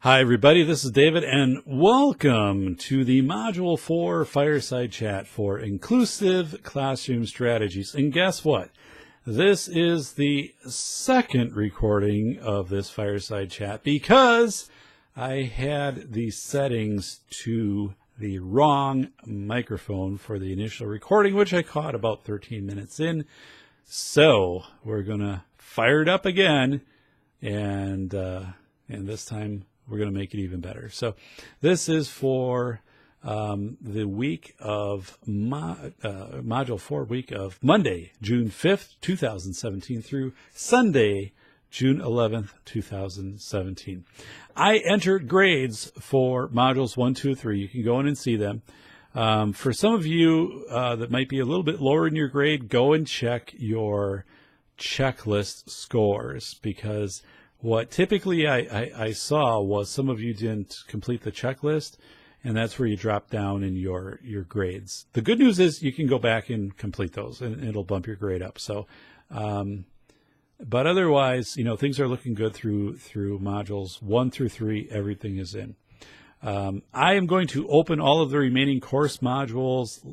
Hi, everybody. This is David, and welcome to the Module 4 Fireside Chat for Inclusive Classroom Strategies. And guess what? This is the second recording of this Fireside Chat because I had the settings to the wrong microphone for the initial recording, which I caught about 13 minutes in. So we're going to fire it up again, and this time we're going to make it even better. So this is for the week of Module 4 week of Monday, June 5th, 2017 through Sunday, June 11th, 2017. I entered grades for Modules 1, 2, 3. You can go in and see them. For some of you that might be a little bit lower in your grade, go and check your checklist scores, because what typically I saw was some of you didn't complete the checklist, and that's where you drop down in your grades. The good news is you can go back and complete those, and it'll bump your grade up. So, but otherwise, things are looking good through modules 1 through 3. Everything is in. I am going to open all of the remaining course modules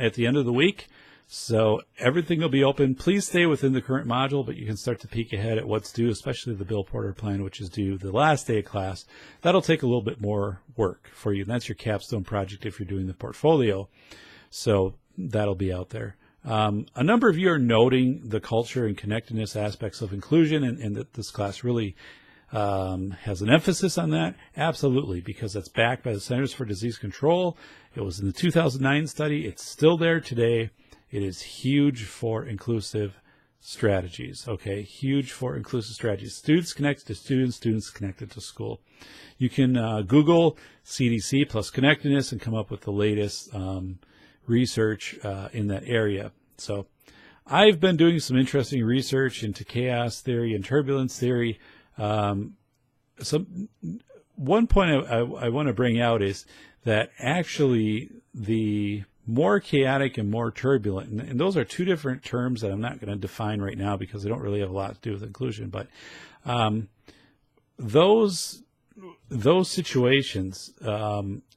at the end of the week. So everything will be open. Please stay within the current module, but you can start to peek ahead at what's due, especially the Bill Porter plan, which is due the last day of class. That'll take a little bit more work for you. And that's your capstone project if you're doing the portfolio. So that'll be out there. A number of you are noting the culture and connectedness aspects of inclusion, and that this class really has an emphasis on that. Absolutely, because that's backed by the Centers for Disease Control. It was in the 2009 study. It's still there today. It is huge for inclusive strategies, okay? Huge for inclusive strategies. Students connected to students, students connected to school. You can Google CDC plus connectedness and come up with the latest research in that area. So I've been doing some interesting research into chaos theory and turbulence theory. One point I want to bring out is that actually the more chaotic and more turbulent, and those are two different terms that I'm not going to define right now because they don't really have a lot to do with inclusion, but those situations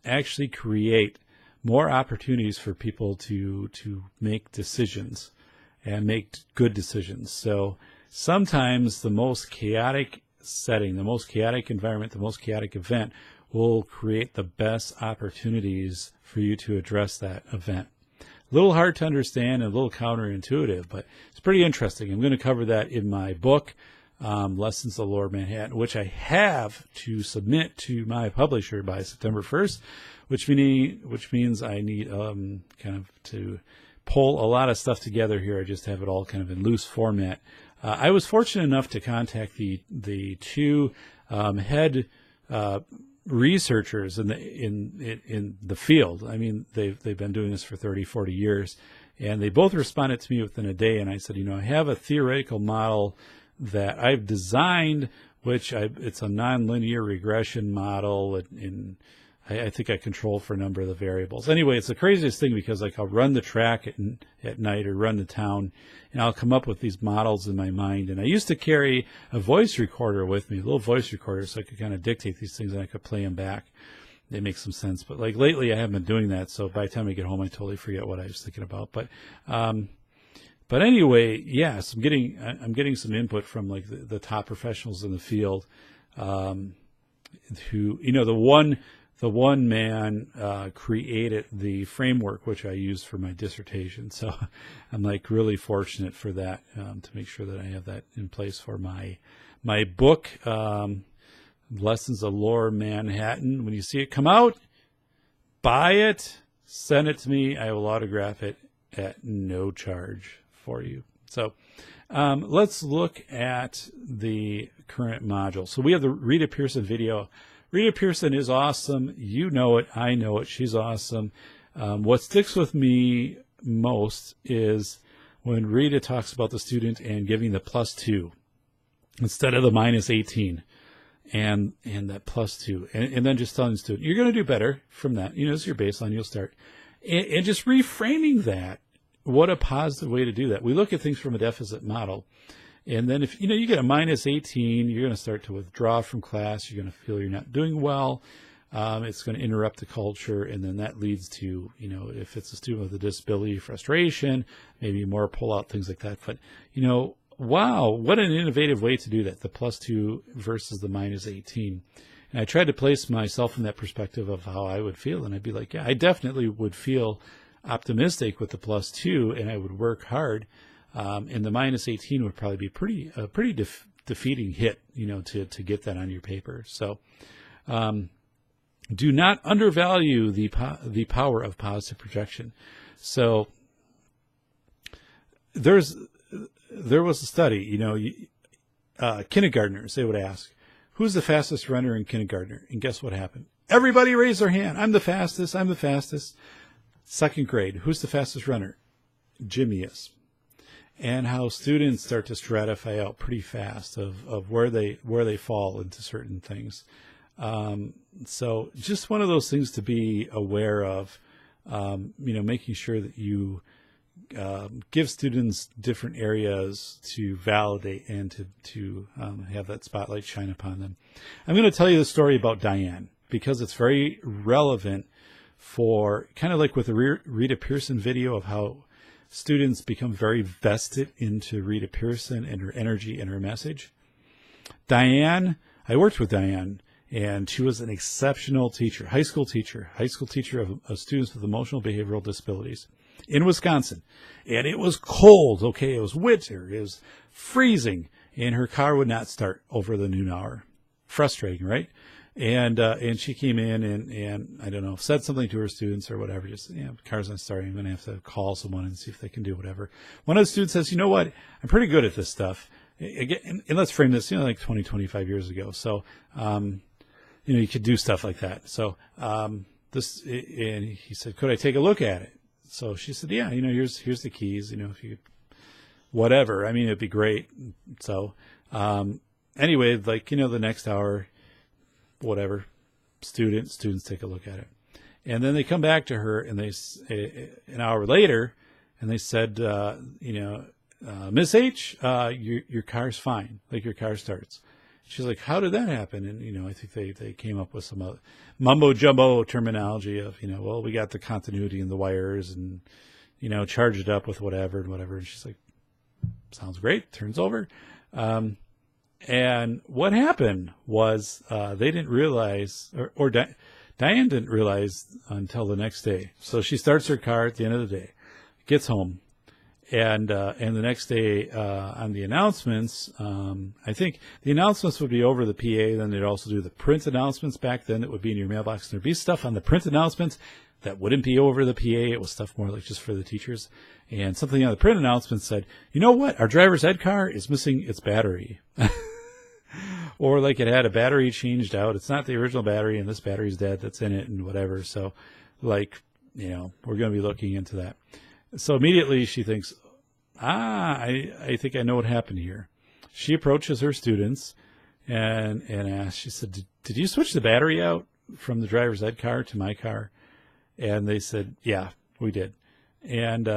actually create more opportunities for people to make decisions and make good decisions. So sometimes the most chaotic setting, the most chaotic environment, the most chaotic event will create the best opportunities for you to address that event. A little hard to understand and a little counterintuitive, but it's pretty interesting. I'm going to cover that in my book, Lessons of Lower Manhattan, which I have to submit to my publisher by September 1st, which means I need kind of to pull a lot of stuff together here. I just have it all kind of in loose format. I was fortunate enough to contact the two head researchers in the field. I mean, they've been doing this for 30, 40 years, and they both responded to me within a day. And I said, I have a theoretical model that I've designed, it's a nonlinear regression model, and I think I control for a number of the variables. Anyway, it's the craziest thing because I'll run the track at night or run the town, and I'll come up with these models in my mind. And I used to carry a voice recorder with me, a little voice recorder, so I could kind of dictate these things and I could play them back. They make some sense. But lately I haven't been doing that, so by the time I get home I totally forget what I was thinking about. But anyway, yes, I'm getting some input from the top professionals in the field, who the one man created the framework which I used for my dissertation. So I'm really fortunate for that, to make sure that I have that in place for my book, Lessons of Lower Manhattan. When you see it come out, buy it, send it to me. I will autograph it at no charge for you. So let's look at the current module. So we have the Rita Pierson video. Rita Pierson is awesome. You know it. I know it. She's awesome. What sticks with me most is when Rita talks about the student and giving the +2 instead of the -18, and that +2, and then just telling the student, you're going to do better from that. This is your baseline. You'll start. And just reframing that. What a positive way to do that. We look at things from a deficit model. And then if, you get a -18, you're going to start to withdraw from class. You're going to feel you're not doing well. It's going to interrupt the culture. And then that leads to, if it's a student with a disability, frustration, maybe more pull-out, things like that. But, wow, what an innovative way to do that, the +2 versus the -18. And I tried to place myself in that perspective of how I would feel. And I'd be like, yeah, I definitely would feel optimistic with the +2, and I would work hard. And the -18 would probably be a pretty defeating hit, to get that on your paper. So do not undervalue the power of positive projection. So there was a study, kindergartners, they would ask, who's the fastest runner in kindergartner? And guess what happened? Everybody raised their hand. I'm the fastest. I'm the fastest. Second grade, who's the fastest runner? Jimmy is. And how students start to stratify out pretty fast of where they fall into certain things. So just one of those things to be aware of, making sure that you give students different areas to validate and to have that spotlight shine upon them. I'm going to tell you the story about Diane because it's very relevant for kind of like with the Rita Pierson video of how students become very vested into Rita Pierson and her energy and her message. Diane, I worked with Diane, and she was an exceptional teacher, high school teacher of students with emotional behavioral disabilities in Wisconsin. And it was cold, okay? It was winter, it was freezing, and her car would not start over the noon hour. Frustrating, right? And she came in and I don't know, said something to her students or whatever, just, car's not starting. I'm going to have to call someone and see if they can do whatever. One of the students says, you know what? I'm pretty good at this stuff. Again, and let's frame this, like 20, 25 years ago. So, you could do stuff like that. So, and he said, could I take a look at it? So she said, yeah, here's the keys, if you, whatever. I mean, it'd be great. So, anyway, the next hour, whatever, students take a look at it. And then they come back to her and an hour later, and they said, Miss H, your car's fine. Your car starts. She's like, how did that happen? And, I think they came up with some mumbo jumbo terminology of, well, we got the continuity in the wires and, charge it up with whatever. And she's like, sounds great. Turns over. And what happened was they didn't realize, or Diane didn't realize until the next day. So she starts her car at the end of the day, gets home, and the next day on the announcements, I think the announcements would be over the PA. Then they'd also do the print announcements back then. That would be in your mailbox. There'd be stuff on the print announcements that wouldn't be over the PA. It was stuff more like just for the teachers. And something on the print announcement said, you know what? Our driver's ed car is missing its battery. Or it had a battery changed out. It's not the original battery and this battery's dead that's in it and whatever. So we're going to be looking into that. So immediately she thinks, I think I know what happened here. She approaches her students and asks, she said, did you switch the battery out from the driver's ed car to my car? And they said, yeah, we did. And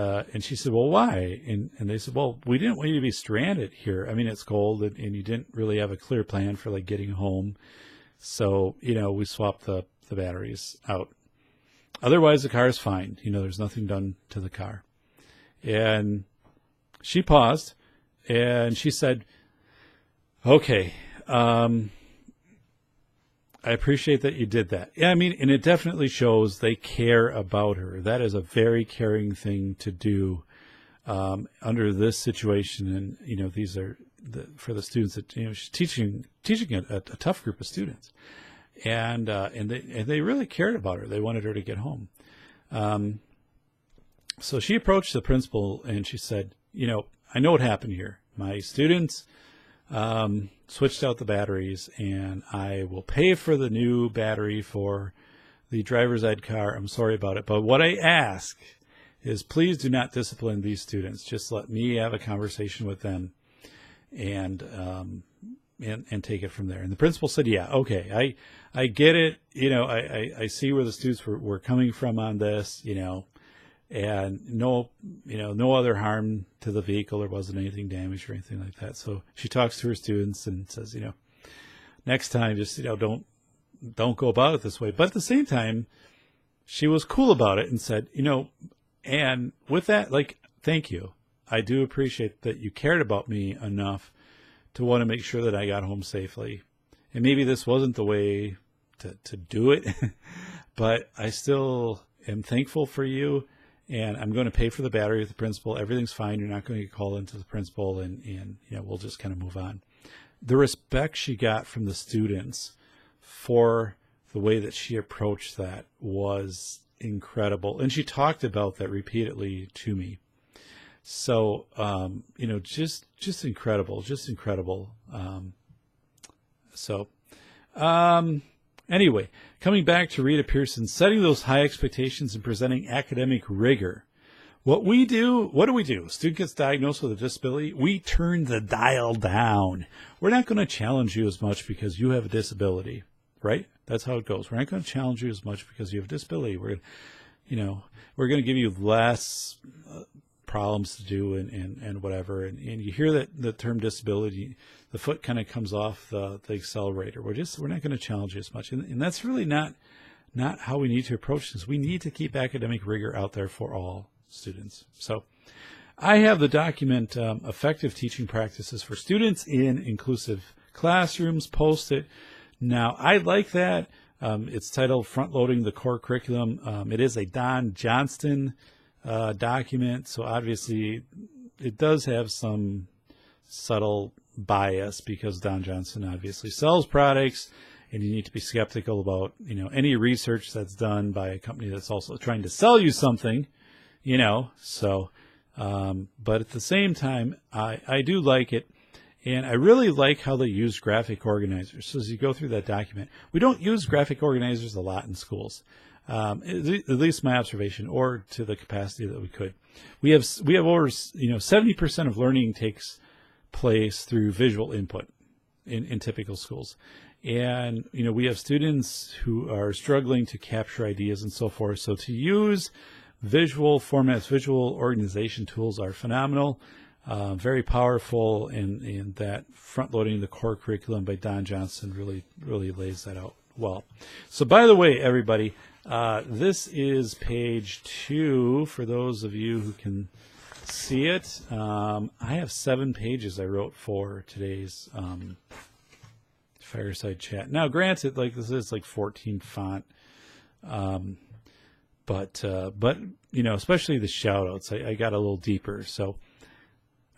she said, well, why? And they said, well, we didn't want you to be stranded here. I mean, it's cold and you didn't really have a clear plan for getting home. So, we swapped the batteries out. Otherwise the car is fine. There's nothing done to the car. And she paused and she said, okay, I appreciate that you did that. Yeah, I mean, and it definitely shows they care about her. That is a very caring thing to do under this situation. And, these are for the students that, she's teaching a tough group of students. And they really cared about her. They wanted her to get home. So she approached the principal and she said, I know what happened here. My students switched out the batteries, and I will pay for the new battery for the driver's ed car. I'm sorry about it. But what I ask is please do not discipline these students. Just let me have a conversation with them and take it from there. And the principal said, yeah, okay, I get it. I see where the students were coming from on this, and no other harm to the vehicle. There wasn't anything damaged or anything like that. So she talks to her students and says, next time, just, don't go about it this way. But at the same time, she was cool about it and said, and with that, like, thank you. I do appreciate that you cared about me enough to want to make sure that I got home safely. And maybe this wasn't the way to do it, but I still am thankful for you. And I'm going to pay for the battery with the principal. Everything's fine. You're not going to get called into the principal, and we'll just kind of move on. The respect she got from the students for the way that she approached that was incredible. And she talked about that repeatedly to me. So, just incredible, Anyway, coming back to Rita Pearson, setting those high expectations and presenting academic rigor. What do we do? Student gets diagnosed with a disability. We turn the dial down. We're not going to challenge you as much because you have a disability, right? That's how it goes. We're not going to challenge you as much because you have a disability. We're going to give you less problems to do and whatever. And you hear that the term disability, the foot kind of comes off the accelerator. We're not going to challenge you as much. And that's really not how we need to approach this. We need to keep academic rigor out there for all students. So I have the document, Effective Teaching Practices for Students in Inclusive Classrooms, posted. Now, I like that. It's titled Front Loading the Core Curriculum. It is a Don Johnston document, so obviously it does have some subtle bias because Don Johnston obviously sells products, and you need to be skeptical about any research that's done by a company that's also trying to sell you something, so but at the same time I do like it, and I really like how they use graphic organizers. So as you go through that document, we don't use graphic organizers a lot in schools. At least my observation, or to the capacity that we could. We have over 70% of learning takes place through visual input in typical schools, and we have students who are struggling to capture ideas and so forth. So to use visual formats, visual organization tools are phenomenal, very powerful, and that front loading the core curriculum by Don Johnston really lays that out well. So by the way, everybody. This is page 2 for those of you who can see it. I have 7 pages I wrote for today's Fireside Chat. Now, granted, this is 14 font, but especially the shout outs, I got a little deeper. So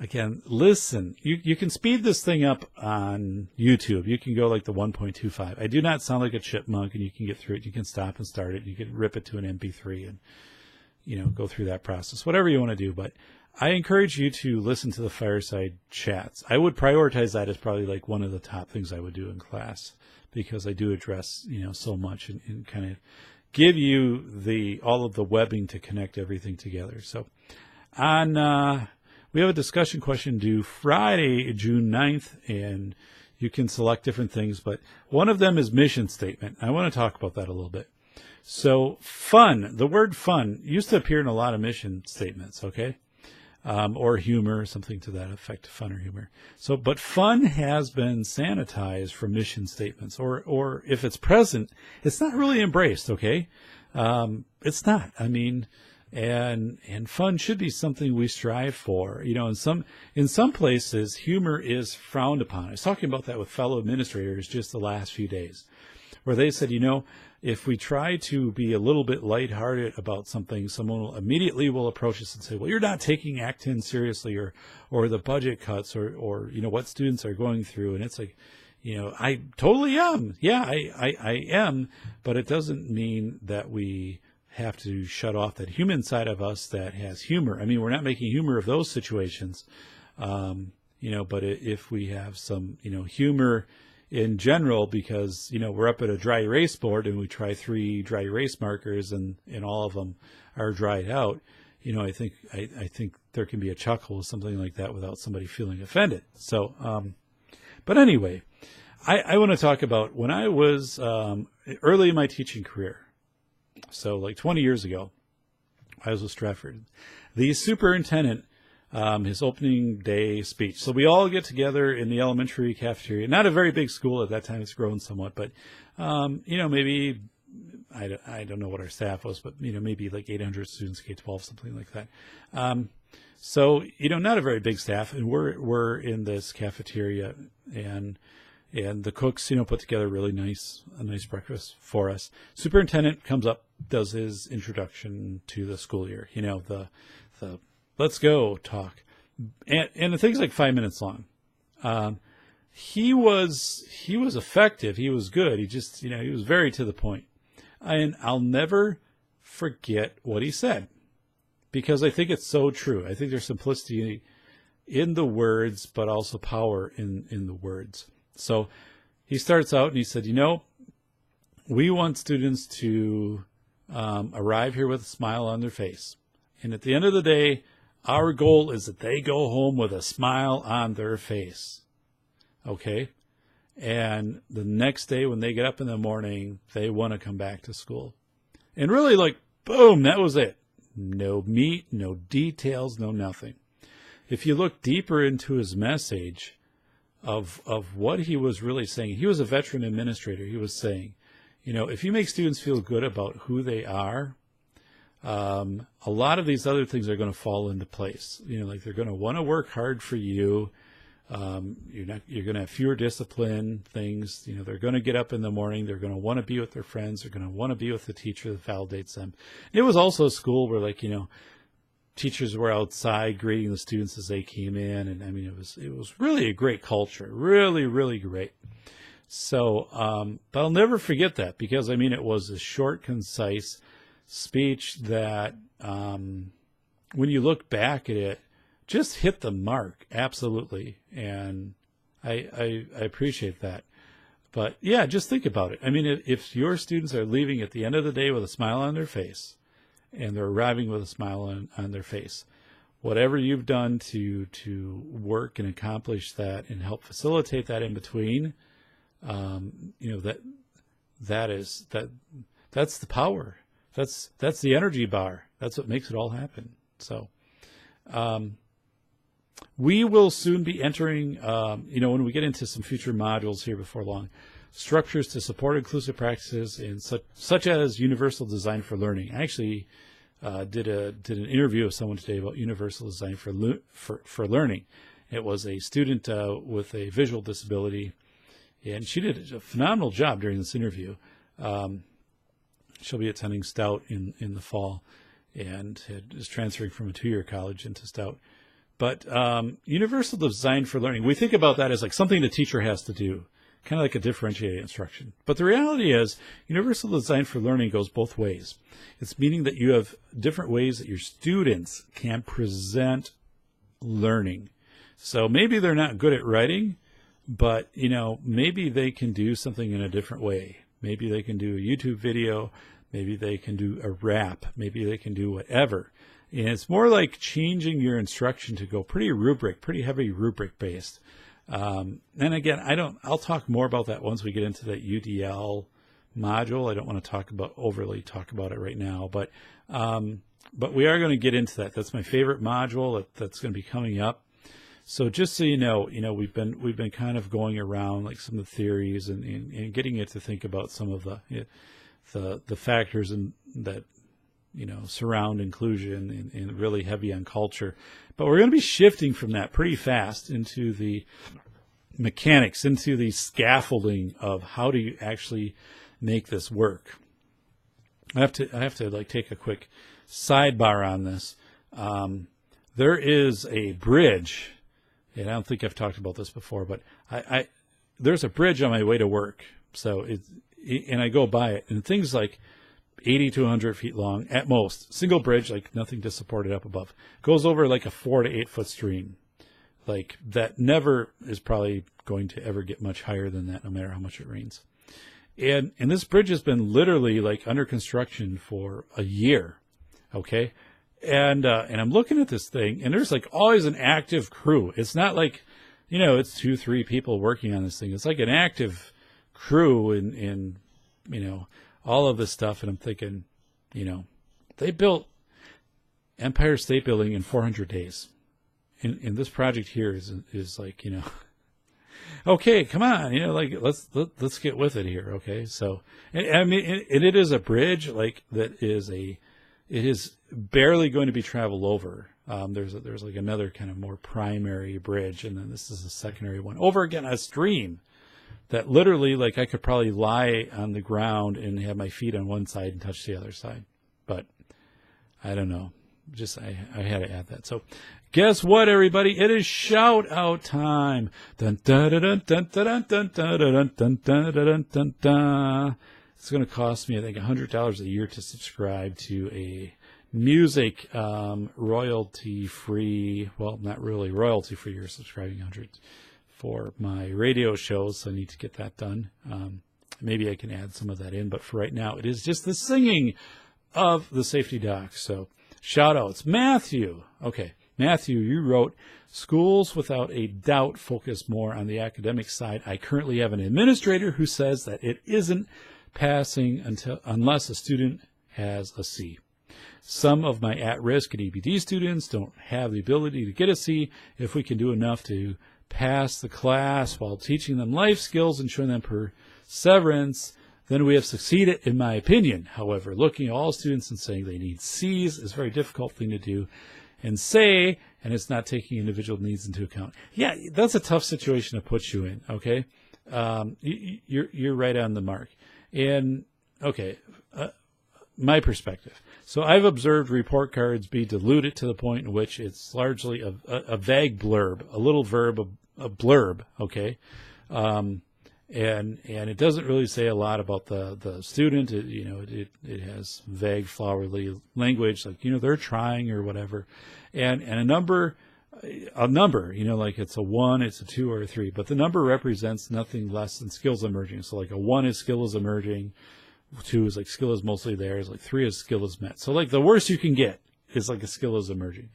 again, listen, you can speed this thing up on YouTube. You can go the 1.25. I do not sound like a chipmunk, and you can get through it. You can stop and start it. You can rip it to an MP3 and, go through that process, whatever you want to do. But I encourage you to listen to the Fireside Chats. I would prioritize that as probably one of the top things I would do in class, because I do address, so much and kind of give you all of the webbing to connect everything together. So we have a discussion question due Friday, June 9th, and you can select different things, but one of them is mission statement. I want to talk about that a little bit. So fun, the word fun used to appear in a lot of mission statements, okay? Or humor, something to that effect, fun or humor. So, but fun has been sanitized from mission statements, or if it's present, it's not really embraced, okay? It's not. I mean, and fun should be something we strive for. In some places, humor is frowned upon. I was talking about that with fellow administrators just the last few days, where they said, if we try to be a little bit lighthearted about something, someone immediately will approach us and say, well, you're not taking Act 10 seriously, or the budget cuts, or what students are going through. And it's I totally am. Yeah, I am, but it doesn't mean that we have to shut off that human side of us that has humor. I mean, we're not making humor of those situations, but if we have some, humor in general, because, we're up at a dry erase board and we try 3 dry erase markers and all of them are dried out, I think there can be a chuckle with something like that without somebody feeling offended. So, but anyway, I want to talk about when I was early in my teaching career. So 20 years ago, I was with Stratford. The superintendent, his opening day speech. So we all get together in the elementary cafeteria. Not a very big school at that time. It's grown somewhat, but, maybe, I don't know what our staff was, but, maybe like 800 students, K-12, something like that. So, not a very big staff, and we're in this cafeteria, and the cooks, put together a nice breakfast for us. Superintendent comes up, does his introduction to the school year, the let's go talk. And the thing's like 5 minutes long. He was effective. He was good. He just, he was very to the point. And I'll never forget what he said, because I think it's so true. I think there's simplicity in the words, but also power in the words. So he starts out and he said, we want students to arrive here with a smile on their face. And at the end of the day, our goal is that they go home with a smile on their face. Okay? And the next day when they get up in the morning, they want to come back to school. And really, boom, that was it. No meat, no details, no nothing. If you look deeper into his message of what he was really saying, he was a veteran administrator. He was saying, if you make students feel good about who they are, a lot of these other things are going to fall into place. They're going to want to work hard for you. You're going to have fewer discipline things. They're going to get up in the morning. They're going to want to be with their friends. They're going to want to be with the teacher that validates them. It was also a school where teachers were outside greeting the students as they came in. And it was really a great culture. Really, really great. So, but I'll never forget that, because it was a short, concise speech that, when you look back at it, just hit the mark. Absolutely. And I appreciate that. But yeah, just think about it. If your students are leaving at the end of the day with a smile on their face, and they're arriving with a smile on their face, whatever you've done to work and accomplish that and help facilitate that in between, that's the power. That's the energy bar. That's what makes it all happen. So, we will soon be entering, when we get into some future modules here before long, structures to support inclusive practices in such as universal design for learning. I actually did an interview with someone today about universal design for learning. It was a student with a visual disability, and she did a phenomenal job during this interview. She'll be attending Stout in the fall, and is transferring from a 2-year college into Stout. But universal design for learning, we think about that as something the teacher has to do, kind of like a differentiated instruction. But the reality is, universal design for learning goes both ways. It's meaning that you have different ways that your students can present learning. So maybe they're not good at writing, but maybe they can do something in a different way. Maybe they can do a YouTube video. Maybe they can do a rap. Maybe they can do whatever. And it's more like changing your instruction to go pretty heavy rubric based. And again, I'll talk more about that once we get into that UDL module. I don't want to overly talk about it right now, but we are going to get into that. That's my favorite module that's going to be coming up. So just so you know, we've been kind of going around some of the theories and getting it to think about some of the factors that surround inclusion and really heavy on culture. But we're going to be shifting from that pretty fast into the mechanics, into the scaffolding of how do you actually make this work. I have to take a quick sidebar on this. There is a bridge, and I don't think I've talked about this before, but there's a bridge on my way to work. So and I go by it, and things 80 to 100 feet long at most. Single bridge, nothing to support it up above. Goes over a 4 to 8 foot stream. That never is probably going to ever get much higher than that, no matter how much it rains. And this bridge has been literally under construction for a year. Okay. And I'm looking at this thing, and there's always an active crew. It's not it's 2-3 people working on this thing. It's an active crew and all of this stuff. And I'm thinking, they built Empire State Building in 400 days. And this project here is like, okay, come on, like let's get with it here. Okay. So, and I mean, and it is a bridge like that it is barely going to be traveled over. There's like another kind of more primary bridge, and then this is a secondary one over again, a stream that literally, like, I could probably lie on the ground and have my feet on one side and touch the other side. But I don't know. Just I had to add that. So guess what, everybody? It is shout out time. Dun, dun, dun, dun, dun, dun, dun, dun, dun, dun, dun, dun, dun, dun. It's going to cost me, I think, $100 a year to subscribe to a music royalty-free. Well, not really royalty-free. You're subscribing 100 for my radio shows, so I need to get that done. Maybe I can add some of that in, but for right now, it is just the singing of the safety doc. So shout outs. Matthew. Okay. Matthew, you wrote, schools without a doubt focus more on the academic side. I currently have an administrator who says that it isn't passing unless a student has a C. Some of my at-risk and EBD students don't have the ability to get a C. If we can do enough to pass the class while teaching them life skills and showing them perseverance, then we have succeeded, in my opinion. However, looking at all students and saying they need C's is a very difficult thing to do and say, and it's not taking individual needs into account. Yeah, that's a tough situation to put you in, okay? You're right on the mark. And, okay, my perspective. So I've observed report cards be diluted to the point in which it's largely a vague blurb, a little verb, a blurb, okay? And it doesn't really say a lot about the student. It has vague, flowery language, like, they're trying or whatever. And a number, like it's a 1, it's a 2, or a 3, but the number represents nothing less than skills emerging. So like a 1 is skill is emerging, 2 is like skill is mostly there, is like 3 is skill is met. So like the worst you can get is like a skill is emerging.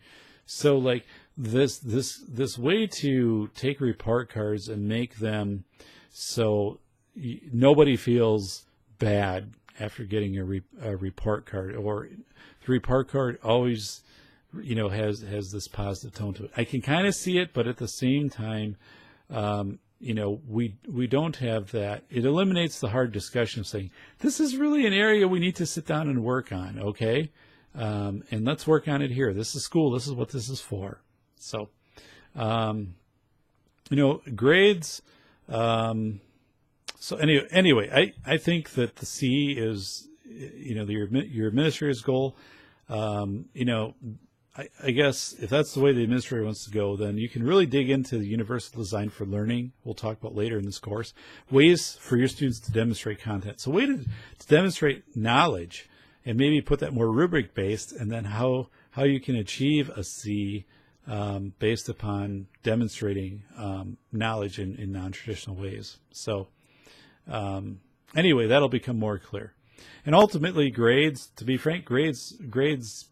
So like this way to take report cards and make them so nobody feels bad after getting a report card, or the report card always, has this positive tone to it. I can kind of see it, but at the same time, we don't have that. It eliminates the hard discussion of saying, this is really an area we need to sit down and work on, okay? And let's work on it here. This is school. This is what this is for. So, grades. So anyway, I think that the C is, your administrator's goal. I guess if that's the way the administrator wants to go, then you can really dig into the universal design for learning. We'll talk about later in this course, ways for your students to demonstrate content. So way to demonstrate knowledge, and maybe put that more rubric based, and then how you can achieve a C based upon demonstrating knowledge in non-traditional ways. So anyway, that'll become more clear. And ultimately, grades, to be frank, grades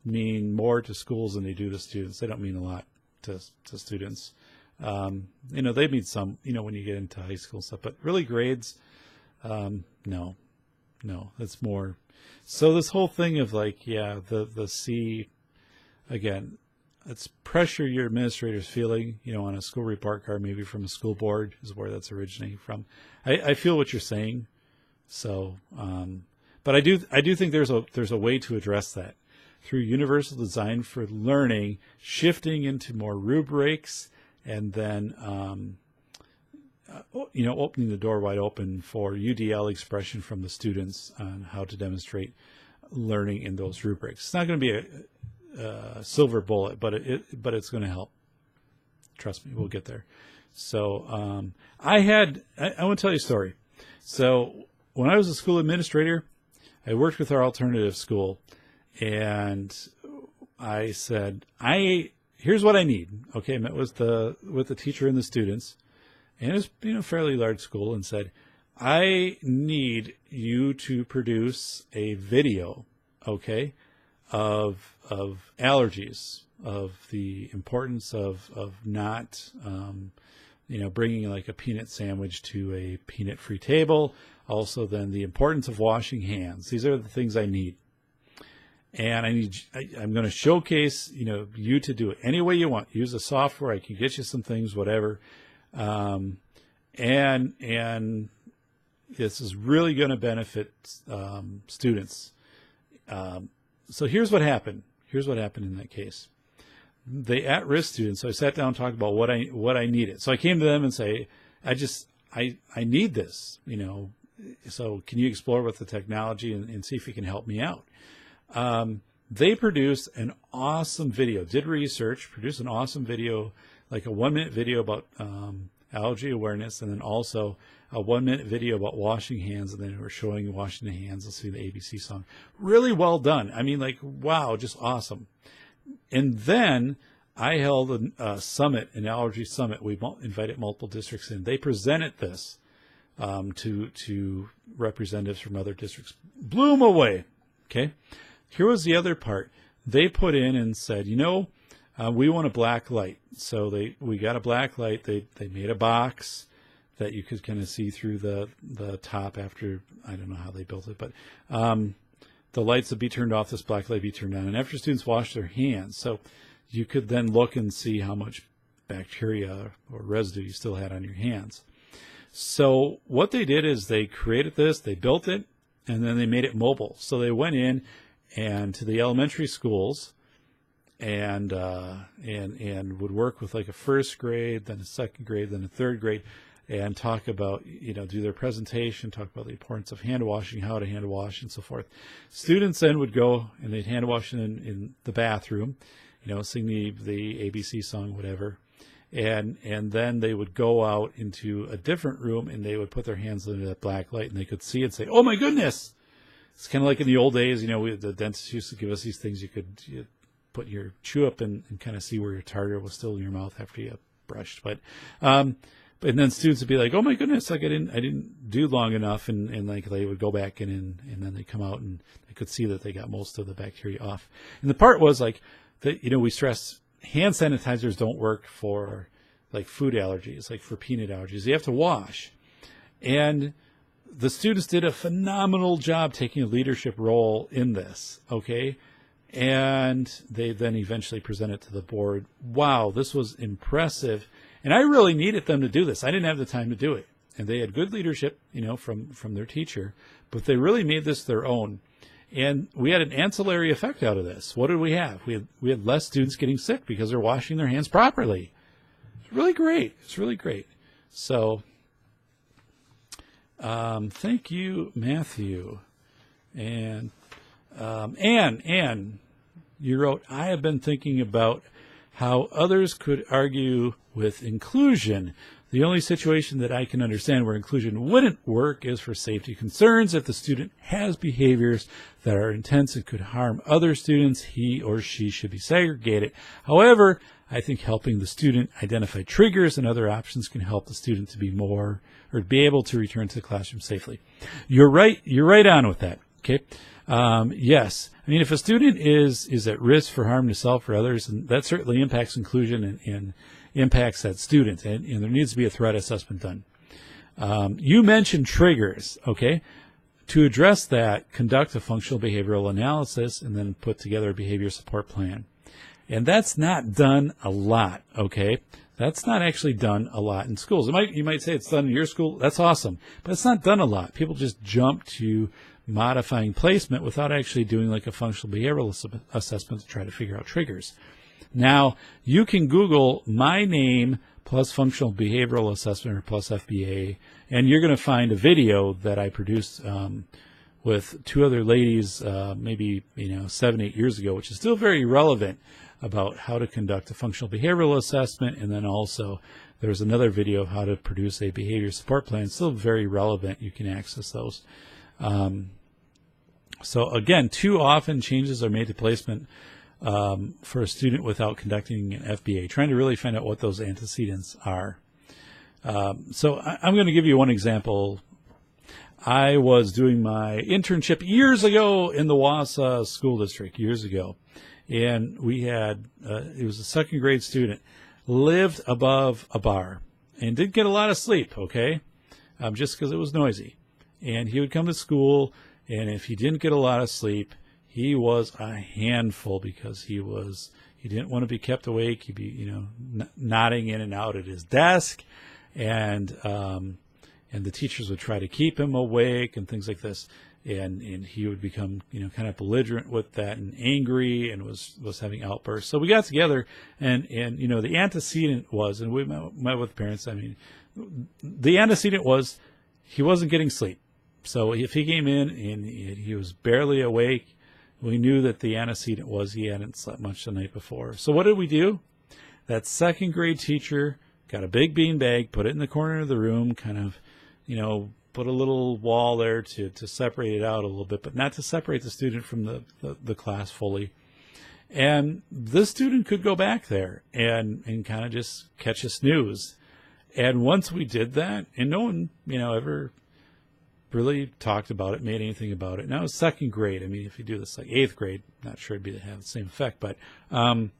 mean more to schools than they do to students. They don't mean a lot to students. They mean some, when you get into high school stuff. But really, grades, no, that's more. So this whole thing of like, the C, again, it's pressure your administrator's feeling, on a school report card, maybe from a school board is where that's originating from. I feel what you're saying. So, but I do think there's a way to address that through universal design for learning, shifting into more rubrics, and then opening the door wide open for UDL expression from the students on how to demonstrate learning in those rubrics. It's not going to be a silver bullet, but it's going to help. Trust me, we'll get there. So I want to tell you a story. So when I was a school administrator, I worked with our alternative school, and I said, here's what I need. Okay, I met with the teacher and the students, and it was fairly large school, and said, I need you to produce a video, okay, of allergies, of the importance of not bringing like a peanut sandwich to a peanut-free table. Also, then the importance of washing hands. These are the things I need. And I'm going to showcase, you to do it any way you want. Use the software. I can get you some things, whatever. And this is really going to benefit students. So here's what happened. Here's what happened in that case. The at-risk students, so I sat down and talked about what I needed. So I came to them and say, I need this, so can you explore with the technology and see if you can help me out? They produced an awesome video, did research, produced an awesome video, like a 1-minute video about allergy awareness, and then also a 1-minute video about washing hands, and then they were showing washing the hands, listening to the ABC song. Really well done. I mean, like, wow, just awesome. And then I held a summit, an allergy summit. We invited multiple districts in. They presented this to representatives from other districts. Blew them away. Okay. Here was the other part. They put in and said, we want a black light. So we got a black light. They made a box that you could kind of see through the top after, I don't know how they built it, but the lights would be turned off, this black light be turned on. And after students wash their hands, so you could then look and see how much bacteria or residue you still had on your hands. So what they did is they created this, they built it, and then they made it mobile. So they went in and to the elementary schools and would work with like a first grade, then a second grade, then a third grade, and talk about, do their presentation, talk about the importance of hand washing, how to hand wash, and so forth. Students then would go and they'd hand wash in the bathroom, sing the ABC song, whatever. And then they would go out into a different room and they would put their hands under that black light and they could see and say, oh my goodness. It's kind of like in the old days, the dentist used to give us these things you put your chew up and kind of see where your tartar was still in your mouth after you brushed. But and then students would be like, oh my goodness, like I didn't do long enough, and like they would go back in and then they come out and they could see that they got most of the bacteria off. And the part was like that, we stress hand sanitizers don't work for like food allergies, like for peanut allergies. You have to wash. And the students did a phenomenal job taking a leadership role in this, okay? And they then eventually presented to the board. Wow, this was impressive. And I really needed them to do this. I didn't have the time to do it. And they had good leadership, from their teacher, but they really made this their own. And we had an ancillary effect out of this. What did we have? We had less students getting sick because they're washing their hands properly. It's really great. It's really great. So, thank you, Matthew. And Anne, you wrote, I have been thinking about how others could argue with inclusion. The only situation that I can understand where inclusion wouldn't work is for safety concerns. If the student has behaviors that are intense and could harm other students, he or she should be segregated. However, I think helping the student identify triggers and other options can help the student to be able to return to the classroom safely. You're right on with that. Okay. Yes. I mean, if a student is at risk for harm to self or others, and that certainly impacts inclusion and impacts that student, and there needs to be a threat assessment done. You mentioned triggers, okay? To address that, conduct a functional behavioral analysis and then put together a behavior support plan. And that's not done a lot, okay? That's not actually done a lot in schools. You might say it's done in your school. That's awesome. But it's not done a lot. People just jump to modifying placement without actually doing like a functional behavioral assessment to try to figure out triggers. Now, you can Google my name plus functional behavioral assessment or plus FBA, and you're going to find a video that I produced with two other ladies maybe 7-8 years ago, which is still very relevant about how to conduct a functional behavioral assessment. And then also there's another video of how to produce a behavior support plan. It's still very relevant. You can access those. So again, too often changes are made to placement for a student without conducting an FBA, trying to really find out what those antecedents are. So I'm going to give you one example. I was doing my internship years ago in the Wausau School District, years ago. And we had, it was a second grade student, lived above a bar and didn't get a lot of sleep, okay, just because it was noisy. And he would come to school, and if he didn't get a lot of sleep, he was a handful because he didn't want to be kept awake. He'd be, nodding in and out at his desk, and the teachers would try to keep him awake and things like this. And he would become, kind of belligerent with that and angry and was having outbursts. So we got together and the antecedent was, and we met with parents. I mean, the antecedent was he wasn't getting sleep. So if he came in and he was barely awake, we knew that the antecedent was he hadn't slept much the night before. So what did we do? That second grade teacher got a big bean bag, put it in the corner of the room, kind of, put a little wall there to separate it out a little bit, but not to separate the student from the class fully. And this student could go back there and kind of just catch a snooze. And once we did that, and no one, ever really talked about it, made anything about it. Now it's second grade. I mean, if you do this like eighth grade, not sure it'd have the same effect, but sometimes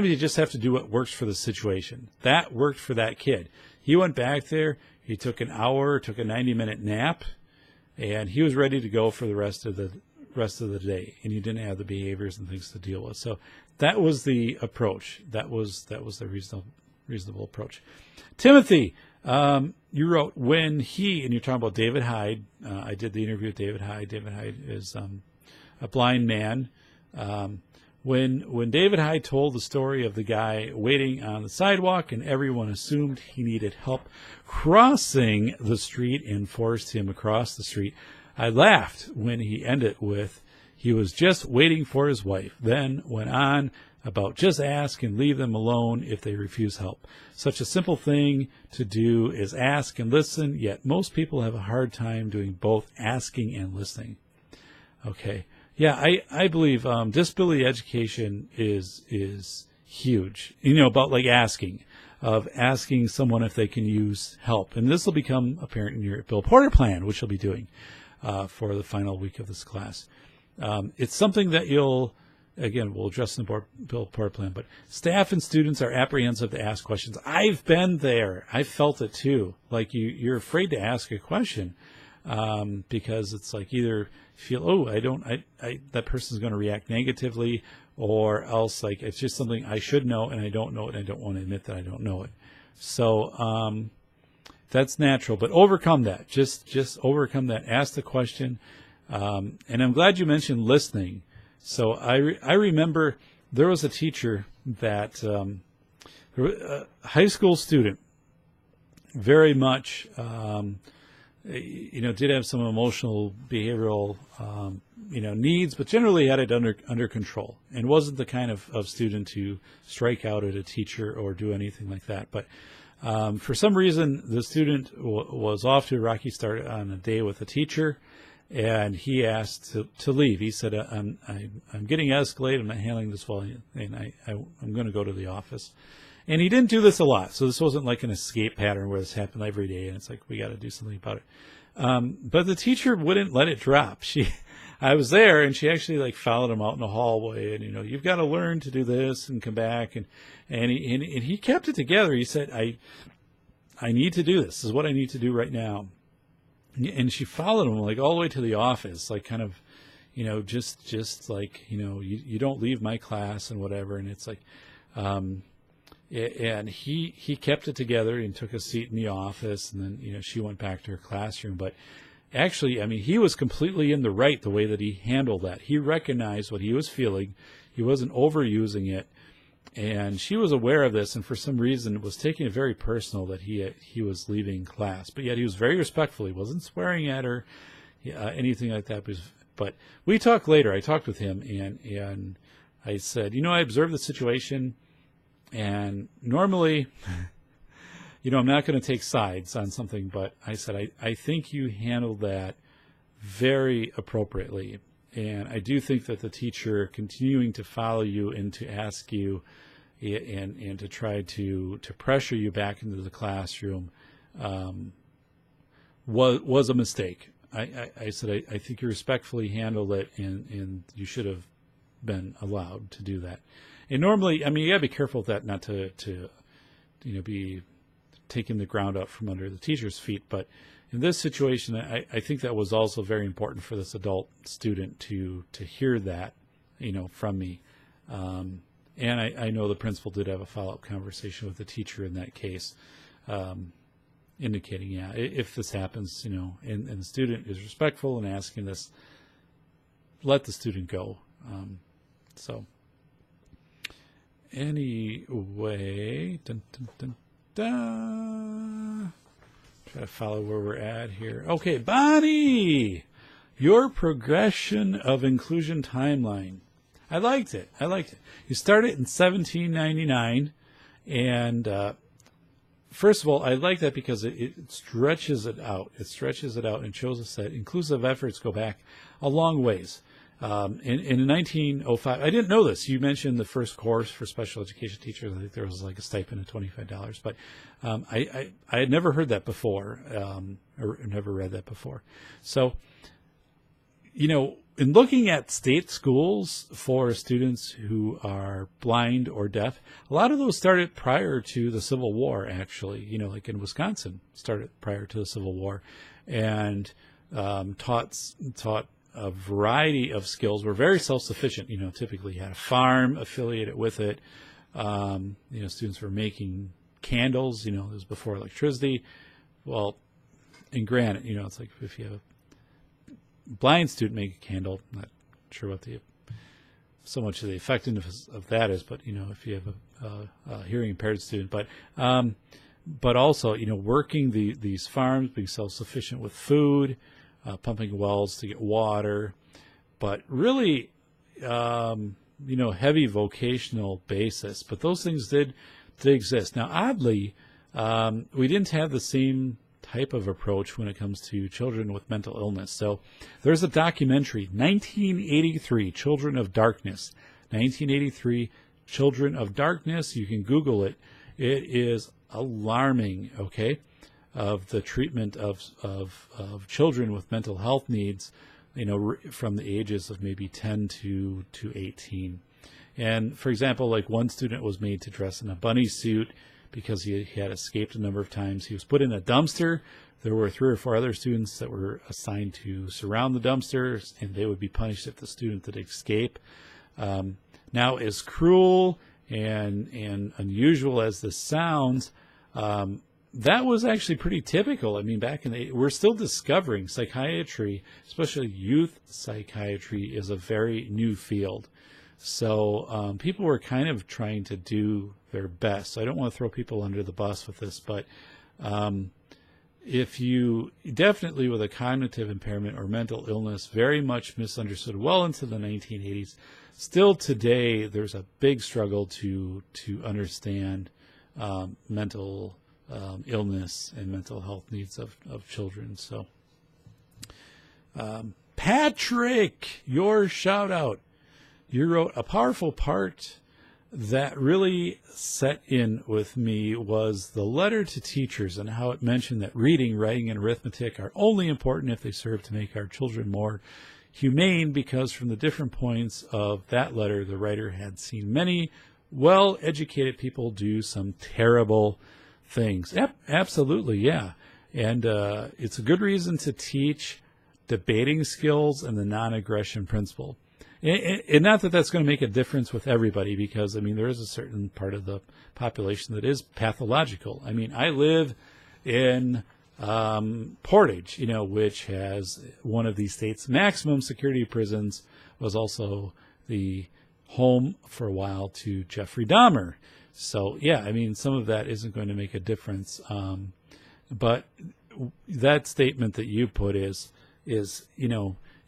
you just have to do what works for the situation. That worked for that kid. He went back there. He took an hour, took a 90-minute nap, and he was ready to go for the rest of the day. And he didn't have the behaviors and things to deal with. So that was the approach. That was the reasonable approach. Timothy, you wrote when he, and you're talking about David Hyde. I did the interview with David Hyde. David Hyde is a blind man. When David Hyde told the story of the guy waiting on the sidewalk and everyone assumed he needed help crossing the street and forced him across the street, I laughed when he ended with, he was just waiting for his wife, then went on about just ask and leave them alone if they refuse help. Such a simple thing to do is ask and listen, yet most people have a hard time doing both asking and listening. Okay. Yeah, I believe disability education is huge. About like asking someone if they can use help. And this will become apparent in your Bill Porter plan, which you'll be doing for the final week of this class. It's something that we'll address in the Bill Porter plan, but staff and students are apprehensive to ask questions. I've been there. I felt it too. Like you're afraid to ask a question. Because it's like either feel, that person's going to react negatively, or else like it's just something I should know and I don't know it and I don't want to admit that I don't know it. So that's natural, but overcome that. Just overcome that. Ask the question. And I'm glad you mentioned listening. So I remember there was a teacher that a high school student, very much did have some emotional, behavioral, needs, but generally had it under control and wasn't the kind of student to strike out at a teacher or do anything like that. But for some reason, the student was off to a rocky start on a day with a teacher, and he asked to leave. He said, I'm getting escalated, I'm not handling this well, and I'm going to go to the office. And he didn't do this a lot, so this wasn't like an escape pattern where this happened every day, and it's like, we got to do something about it. But the teacher wouldn't let it drop. I was there, and she actually like followed him out in the hallway, and you've got to learn to do this and come back, and he kept it together. He said, I need to do this. This is what I need to do right now. And she followed him like all the way to the office, like kind of, just like, you don't leave my class and whatever. And it's like, and he kept it together and took a seat in the office, and then she went back to her classroom. But actually, he was completely in the right the way that he handled that. He recognized what he was feeling. He wasn't overusing it, and she was aware of this, and for some reason was taking it very personal that he was leaving class. But yet he was very respectful. He wasn't swearing at her, anything like that. But we talked later. I talked with him, and I said, I observed the situation. And normally, I'm not going to take sides on something, but I said, I think you handled that very appropriately. And I do think that the teacher continuing to follow you and to ask you and to try to pressure you back into the classroom was a mistake. I said, I think you respectfully handled it, and you should have been allowed to do that. And normally, you gotta be careful with that, not to be taking the ground out from under the teacher's feet. But in this situation, I think that was also very important for this adult student to hear that, from me. And I know the principal did have a follow-up conversation with the teacher in that case, indicating, if this happens, and the student is respectful and asking this, let the student go. So anyway, try to follow where we're at here. Okay, Bonnie, your progression of inclusion timeline. I liked it. You started in 1799, and first of all, I like that because it stretches it out. It stretches it out and shows us that inclusive efforts go back a long ways. In 1905, I didn't know this. You mentioned the first course for special education teachers. I think there was like a stipend of $25, but I had never heard that before, or never read that before. So, in looking at state schools for students who are blind or deaf, a lot of those started prior to the Civil War, actually, like in Wisconsin, started prior to the Civil War, and taught a variety of skills, were very self-sufficient, typically had a farm affiliated with it. Students were making candles, it was before electricity. Well, and granted, it's like if you have a blind student make a candle, I'm not sure what so much of the effectiveness of that is, but, if you have a hearing impaired student, but also, working these farms, being self-sufficient with food, pumping wells to get water, but really, heavy vocational basis. But those things did exist. Now, oddly, we didn't have the same type of approach when it comes to children with mental illness. So there's a documentary, 1983, Children of Darkness. 1983, Children of Darkness. You can Google it. It is alarming, okay, of the treatment of children with mental health needs, from the ages of maybe 10 to 18. And for example, like one student was made to dress in a bunny suit because he had escaped a number of times. He was put in a dumpster. There were 3 or 4 other students that were assigned to surround the dumpster, and they would be punished if the student did escape. Now, as cruel and unusual as this sounds, that was actually pretty typical. I mean, we're still discovering psychiatry, especially youth psychiatry, is a very new field. So people were kind of trying to do their best. So I don't want to throw people under the bus with this, but if you definitely with a cognitive impairment or mental illness, very much misunderstood well into the 1980s. Still today, there's a big struggle to understand mental illness and mental health needs of children. So, Patrick, your shout out. You wrote a powerful part that really set in with me was the letter to teachers and how it mentioned that reading, writing, and arithmetic are only important if they serve to make our children more humane, because from the different points of that letter, the writer had seen many well-educated people do some terrible things. Absolutely, yeah. And it's a good reason to teach debating skills and the non-aggression principle. And not that that's going to make a difference with everybody, because, I mean, there is a certain part of the population that is pathological. I mean, I live in Portage, which has one of the state's maximum security prisons, was also the home for a while to Jeffrey Dahmer. So, yeah, I mean, some of that isn't going to make a difference. But that statement that you put is,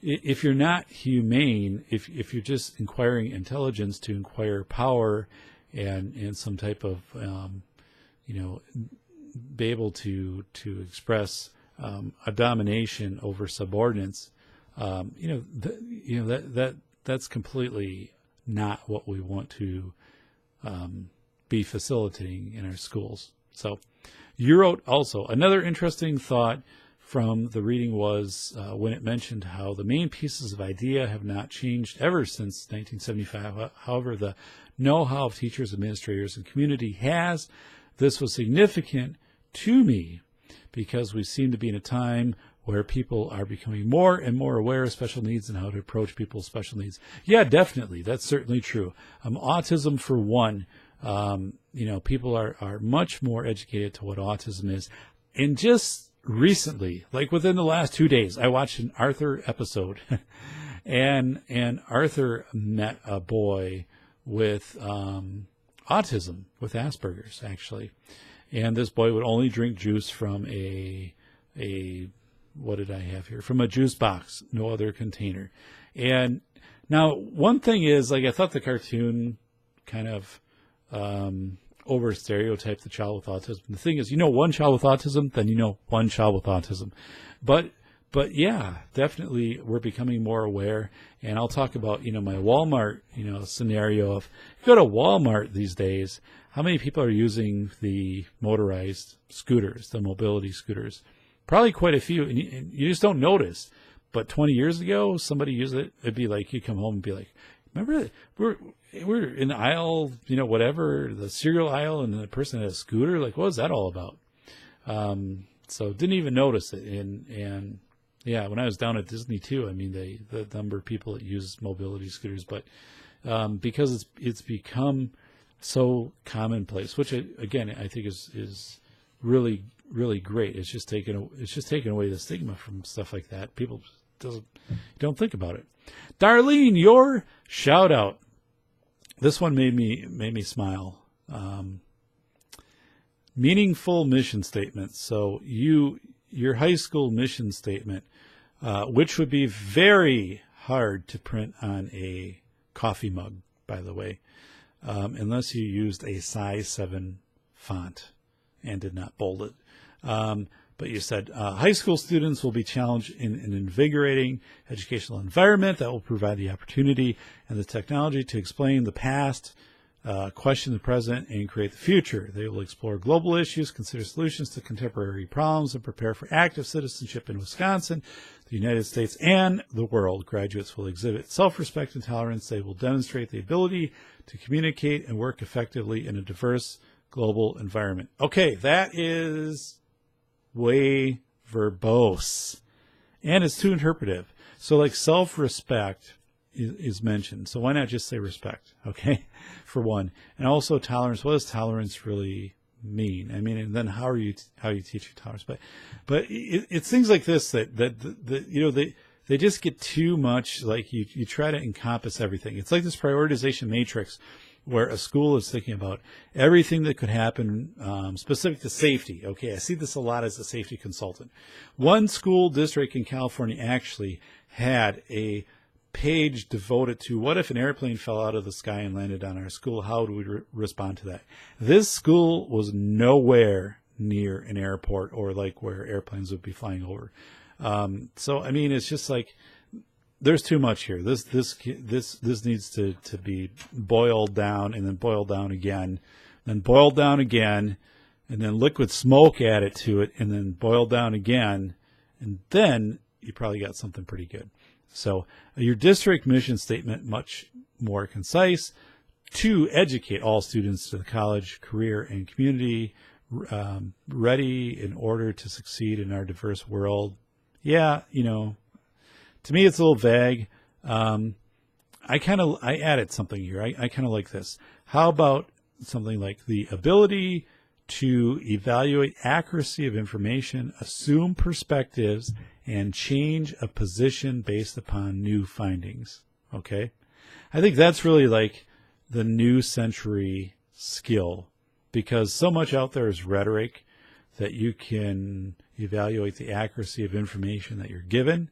if you're not humane, if you're just inquiring intelligence to inquire power and some type of, be able to express a domination over subordinates, that's completely not what we want to be facilitating in our schools. So you wrote also another interesting thought from the reading was when it mentioned how the main pieces of idea have not changed ever since 1975. However, the know-how of teachers, administrators, and community has. This was significant to me. because we seem to be in a time where people are becoming more and more aware of special needs and how to approach people's special needs. Yeah, definitely. That's certainly true. Autism, for one, people are much more educated to what autism is. And just recently, like within the last 2 days, I watched an Arthur episode and Arthur met a boy with autism, with Asperger's, actually. And this boy would only drink juice from a what did I have here? From a juice box, no other container. And now, one thing is, like, I thought the cartoon kind of over stereotyped the child with autism. The thing is, one child with autism, then one child with autism. But yeah, definitely we're becoming more aware. And I'll talk about, my Walmart, scenario of, if you go to Walmart these days, how many people are using the motorized scooters, the mobility scooters? Probably quite a few, and you just don't notice. But 20 years ago, somebody used it. It'd be like, you come home and be like, remember, we're in the aisle, whatever, the cereal aisle, and the person had a scooter. Like, what was that all about? So didn't even notice it. And yeah, when I was down at Disney too, I mean, the number of people that use mobility scooters, but because it's become so commonplace, which again I think is really, really great. It's just taken away the stigma from stuff like that. People don't think about it. Darlene, your shout out. This one made me smile. Meaningful mission statement. So your high school mission statement, which would be very hard to print on a coffee mug, by the way, unless you used a size 7 font and did not bold it. But you said high school students will be challenged in an invigorating educational environment that will provide the opportunity and the technology to explain the past, question the present, and create the future. They will explore global issues, consider solutions to contemporary problems, and prepare for active citizenship in Wisconsin, the United States, and the world. Graduates will exhibit self-respect and tolerance. They will demonstrate the ability to communicate and work effectively in a diverse global environment. Okay, that is way verbose, and it's too interpretive. So like self-respect is mentioned. So why not just say respect? Okay, for one. And also tolerance. What does tolerance really mean? I mean, and then how you teach tolerance? But it's things like this that they just get too much. Like you try to encompass everything. It's like this prioritization matrix where a school is thinking about everything that could happen specific to safety. Okay, I see this a lot as a safety consultant. One school district in California actually had a page devoted to what if an airplane fell out of the sky and landed on our school? How do we respond to that? This school was nowhere near an airport or like where airplanes would be flying over. So I mean, it's just like there's too much here. This needs to be boiled down and then boiled down again, then boiled down again, and then liquid smoke added to it, and then boiled down again, and then you probably got something pretty good. So your district mission statement, much more concise, to educate all students to the college, career, and community, ready in order to succeed in our diverse world. Yeah, to me, it's a little vague. I added something here. I kind of like this. How about something like the ability to evaluate accuracy of information, assume perspectives, and change a position based upon new findings? Okay. I think that's really like the new century skill, because so much out there is rhetoric that you can evaluate the accuracy of information that you're given.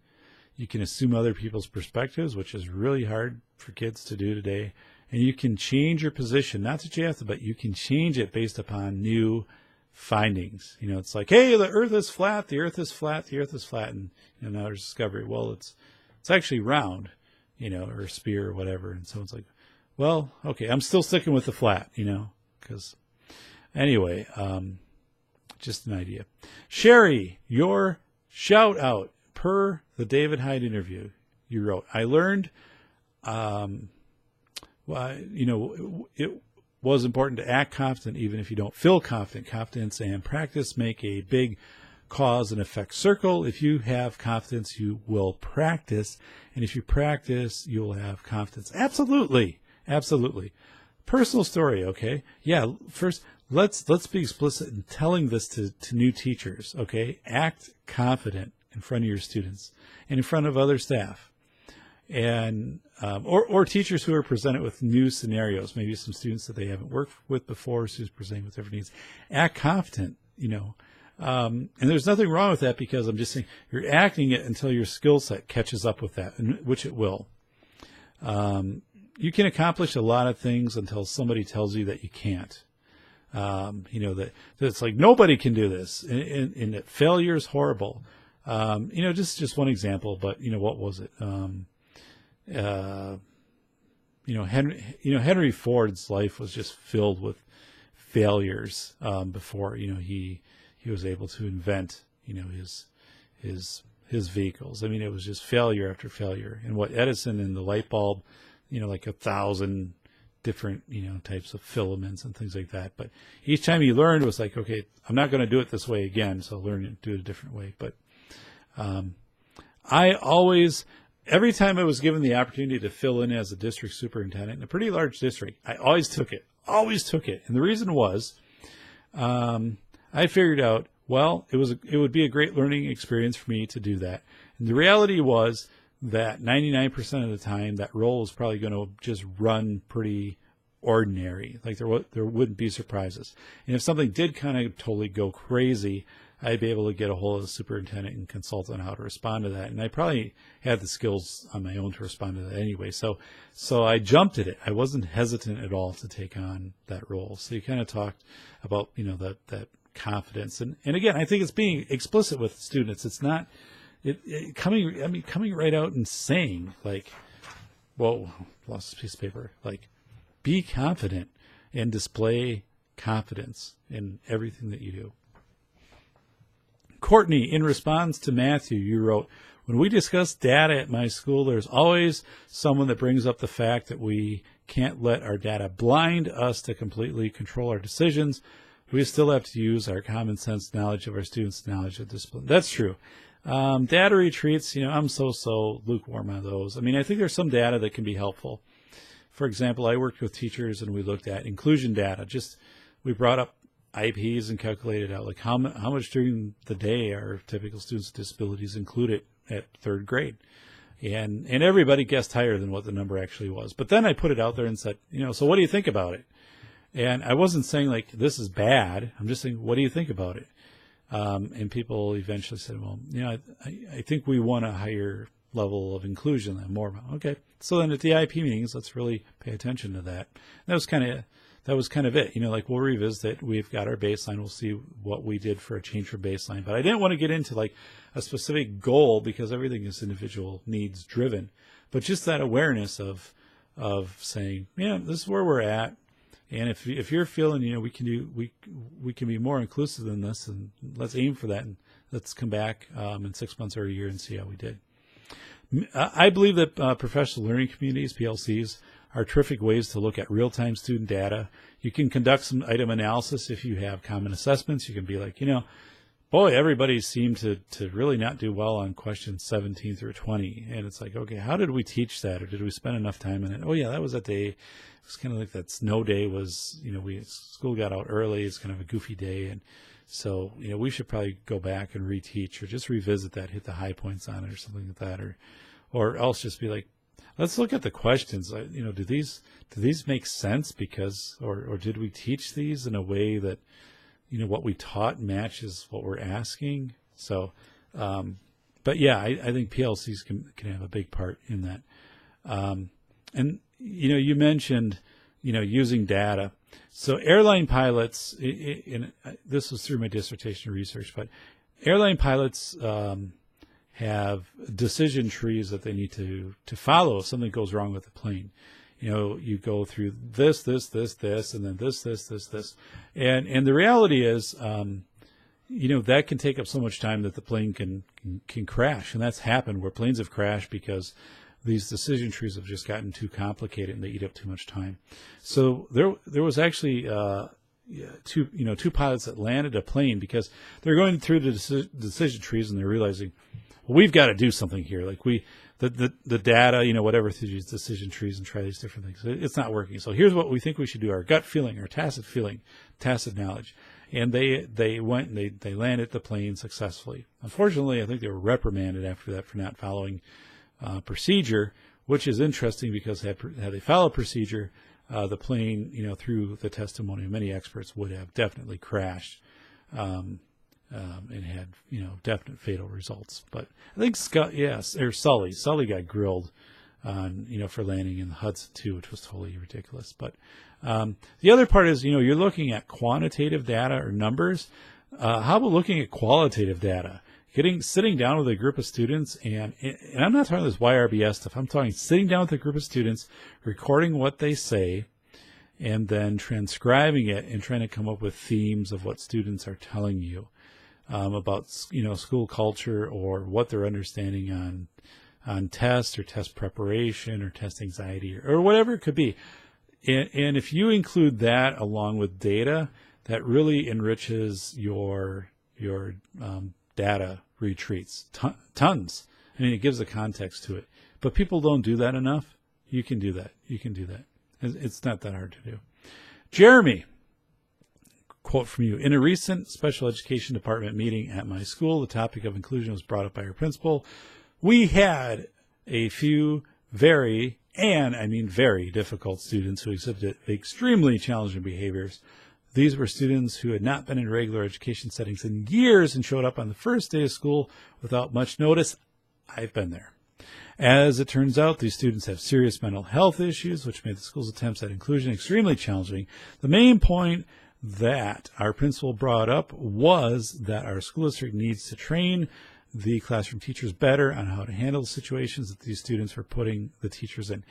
You can assume other people's perspectives, which is really hard for kids to do today. And you can change your position, not that you have to, but you can change it based upon new findings. It's like, hey, the earth is flat, the earth is flat, the earth is flat. And now there's discovery. Well, it's actually round, or a spear or whatever. And someone's like, well, okay, I'm still sticking with the flat, because anyway, just an idea. Sherry, your shout out. Per the David Hyde interview, you wrote, I learned, it was important to act confident even if you don't feel confident. Confidence and practice make a big cause and effect circle. If you have confidence, you will practice. And if you practice, you will have confidence. Absolutely. Absolutely. Personal story, okay? Yeah, first, let's be explicit in telling this to new teachers, okay? Act confident in front of your students and in front of other staff. And or teachers who are presented with new scenarios, maybe some students that they haven't worked with before, students presenting with different needs. Act confident, and there's nothing wrong with that, because I'm just saying you're acting it until your skill set catches up with that, which it will. You can accomplish a lot of things until somebody tells you that you can't. That it's like nobody can do this, and that failure is horrible. Just one example, but what was it? Henry Ford's life was just filled with failures before he was able to invent his vehicles. I mean, it was just failure after failure. And what Edison and the light bulb, like 1,000 different types of filaments and things like that. But each time he learned, it was like, okay, I'm not going to do it this way again, so I'll learn to do it a different way. But every time I was given the opportunity to fill in as a district superintendent in a pretty large district, I always took it. And the reason was, I figured out, well, it would be a great learning experience for me to do that. And the reality was that 99% of the time, that role is probably going to just run pretty ordinary. Like there wouldn't be surprises. And if something did kind of totally go crazy, I'd be able to get a hold of the superintendent and consult on how to respond to that. And I probably had the skills on my own to respond to that anyway. So I jumped at it. I wasn't hesitant at all to take on that role. So you kind of talked about, that confidence. And again, I think it's being explicit with students. It's not coming right out and saying like, whoa, lost a piece of paper. Like, be confident and display confidence in everything that you do. Courtney, in response to Matthew, you wrote, when we discuss data at my school, there's always someone that brings up the fact that we can't let our data blind us to completely control our decisions. We still have to use our common sense knowledge of our students' knowledge of discipline. That's true. Data retreats, I'm so lukewarm on those. I mean, I think there's some data that can be helpful. For example, I worked with teachers and we looked at inclusion data. We brought up IEPs and calculated out like how much during the day are typical students with disabilities included at third grade. And everybody guessed higher than what the number actually was. But then I put it out there and said, so what do you think about it? And I wasn't saying like, this is bad. I'm just saying, what do you think about it? And people eventually said, well, I think we want a higher level of inclusion than more. Okay. So then at the IEP meetings, let's really pay attention to that. That was kind of it. Like we'll revisit it. We've got our baseline. We'll see what we did for a change from baseline. But I didn't want to get into like a specific goal because everything is individual needs driven. But just that awareness of saying, this is where we're at. And if you're feeling, we can be more inclusive than this, and let's aim for that, and let's come back in 6 months or a year and see how we did. I believe that professional learning communities, PLCs, are terrific ways to look at real-time student data. You can conduct some item analysis if you have common assessments. You can be like, boy, everybody seemed to really not do well on questions 17 through 20. And it's like, okay, how did we teach that? Or did we spend enough time in it? Oh, yeah, that was that day. It was kind of like that snow day was, school got out early. It's kind of a goofy day. And so, we should probably go back and reteach or just revisit that, hit the high points on it or something like that. Or else just be like, let's look at the questions. Do these make sense because, or did we teach these in a way that, what we taught matches what we're asking? So, but yeah, I think PLCs can have a big part in that. And, you mentioned, using data. So airline pilots, this was through my dissertation research, but airline pilots, have decision trees that they need to follow if something goes wrong with the plane. You go through this, and then this. And the reality is, that can take up so much time that the plane can crash. And that's happened where planes have crashed because these decision trees have just gotten too complicated and they eat up too much time. So there was actually, two pilots that landed a plane because they're going through the decision trees and they're realizing, well, we've got to do something here. Like the data, whatever through these decision trees and try these different things. It's not working. So here's what we think we should do: our gut feeling, our tacit feeling, tacit knowledge. And they went and they landed the plane successfully. Unfortunately, I think they were reprimanded after that for not following procedure, which is interesting because had they followed procedure, the plane, through the testimony of many experts, would have definitely crashed and had, definite fatal results. But I think Sully got grilled on, for landing in the Hudson too, which was totally ridiculous. But the other part is, you're looking at quantitative data or numbers. How about looking at qualitative data? Sitting down with a group of students, and I'm not talking this YRBS stuff. I'm talking sitting down with a group of students, recording what they say, and then transcribing it and trying to come up with themes of what students are telling you about, school culture or what they're understanding on tests or test preparation or test anxiety or whatever it could be. And if you include that along with data, that really enriches your data retreats tons. I mean, it gives a context to it, but people don't do that enough. You can do that. It's not that hard to do. Jeremy, quote from you: in a recent special education department meeting at my school, the topic of inclusion was brought up by our principal. We had a few very difficult students who exhibited extremely challenging behaviors. These were students who had not been in regular education settings in years and showed up on the first day of school without much notice. I've been there. As it turns out, these students have serious mental health issues, which made the school's attempts at inclusion extremely challenging. The main point that our principal brought up was that our school district needs to train the classroom teachers better on how to handle the situations that these students were putting the teachers in.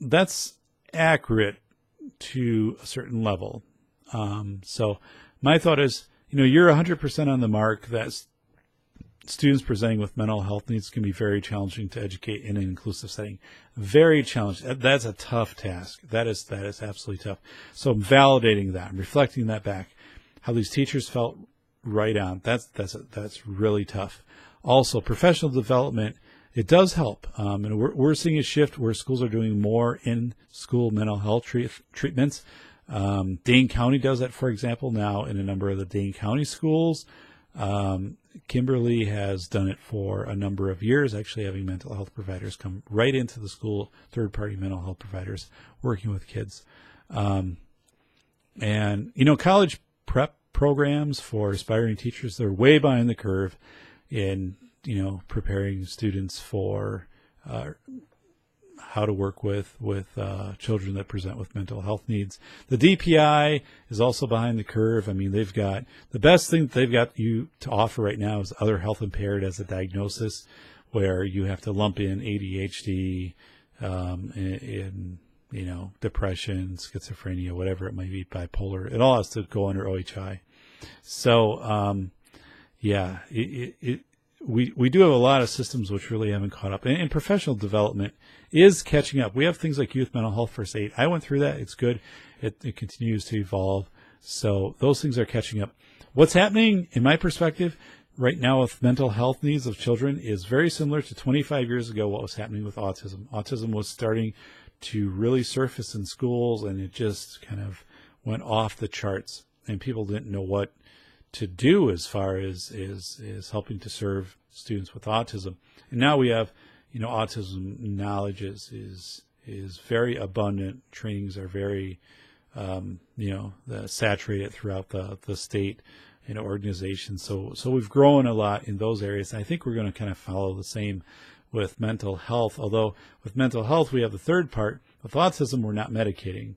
That's accurate to a certain level. So my thought is, you're 100% on the mark that students presenting with mental health needs can be very challenging to educate in an inclusive setting. Very challenging. That's a tough task. That is absolutely tough. So I'm validating that. I'm reflecting that back. How these teachers felt right on. That's really tough. Also, professional development, it does help. And we're seeing a shift where schools are doing more in-school mental health treatments. Dane County does that, for example, now in a number of the Dane County schools. Kimberly has done it for a number of years, actually having mental health providers come right into the school, third-party mental health providers working with kids. And, college prep programs for aspiring teachers, they're way behind the curve in, preparing students for how to work with children that present with mental health needs. The DPI is also behind the curve. I mean, they've got the best thing that they've got you to offer right now is other health impaired as a diagnosis, where you have to lump in ADHD, depression, schizophrenia, whatever it might be, bipolar. It all has to go under OHI. So, we do have a lot of systems which really haven't caught up. And professional development is catching up. We have things like youth mental health first aid. I went through that. It's good. It continues to evolve. So those things are catching up. What's happening, in my perspective, right now with mental health needs of children is very similar to 25 years ago what was happening with autism. Autism was starting to really surface in schools, and it just kind of went off the charts, and people didn't know what to do as far as helping to serve students with autism. And now we have, autism knowledge is very abundant. Trainings are very, saturated throughout the state and organizations. So we've grown a lot in those areas. And I think we're going to kind of follow the same with mental health. Although with mental health, we have the third part. With autism, we're not medicating.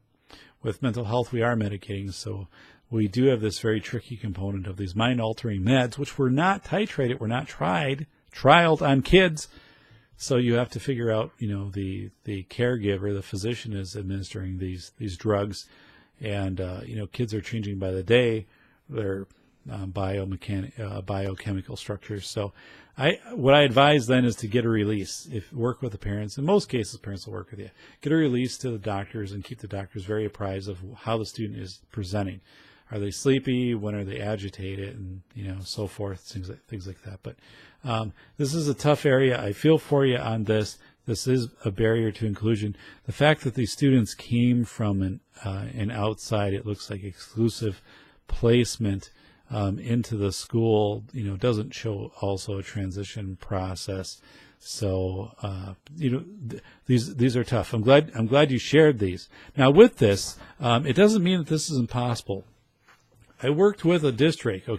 With mental health, we are medicating. So we do have this very tricky component of these mind-altering meds, which were not titrated, were not trialed on kids. So you have to figure out, the caregiver, the physician is administering these drugs, and kids are changing by the day. They're biochemical structures. So what I advise then is to get a release. Work with the parents. In most cases, parents will work with you. Get a release to the doctors and keep the doctors very apprised of how the student is presenting. Are they sleepy? When are they agitated? And so forth, things like that. But this is a tough area. I feel for you on this. This is a barrier to inclusion. The fact that these students came from an outside, it looks like exclusive placement into the school, doesn't show also a transition process. So, these are tough. I'm glad you shared these. Now with this, it doesn't mean that this is impossible. I worked with a district,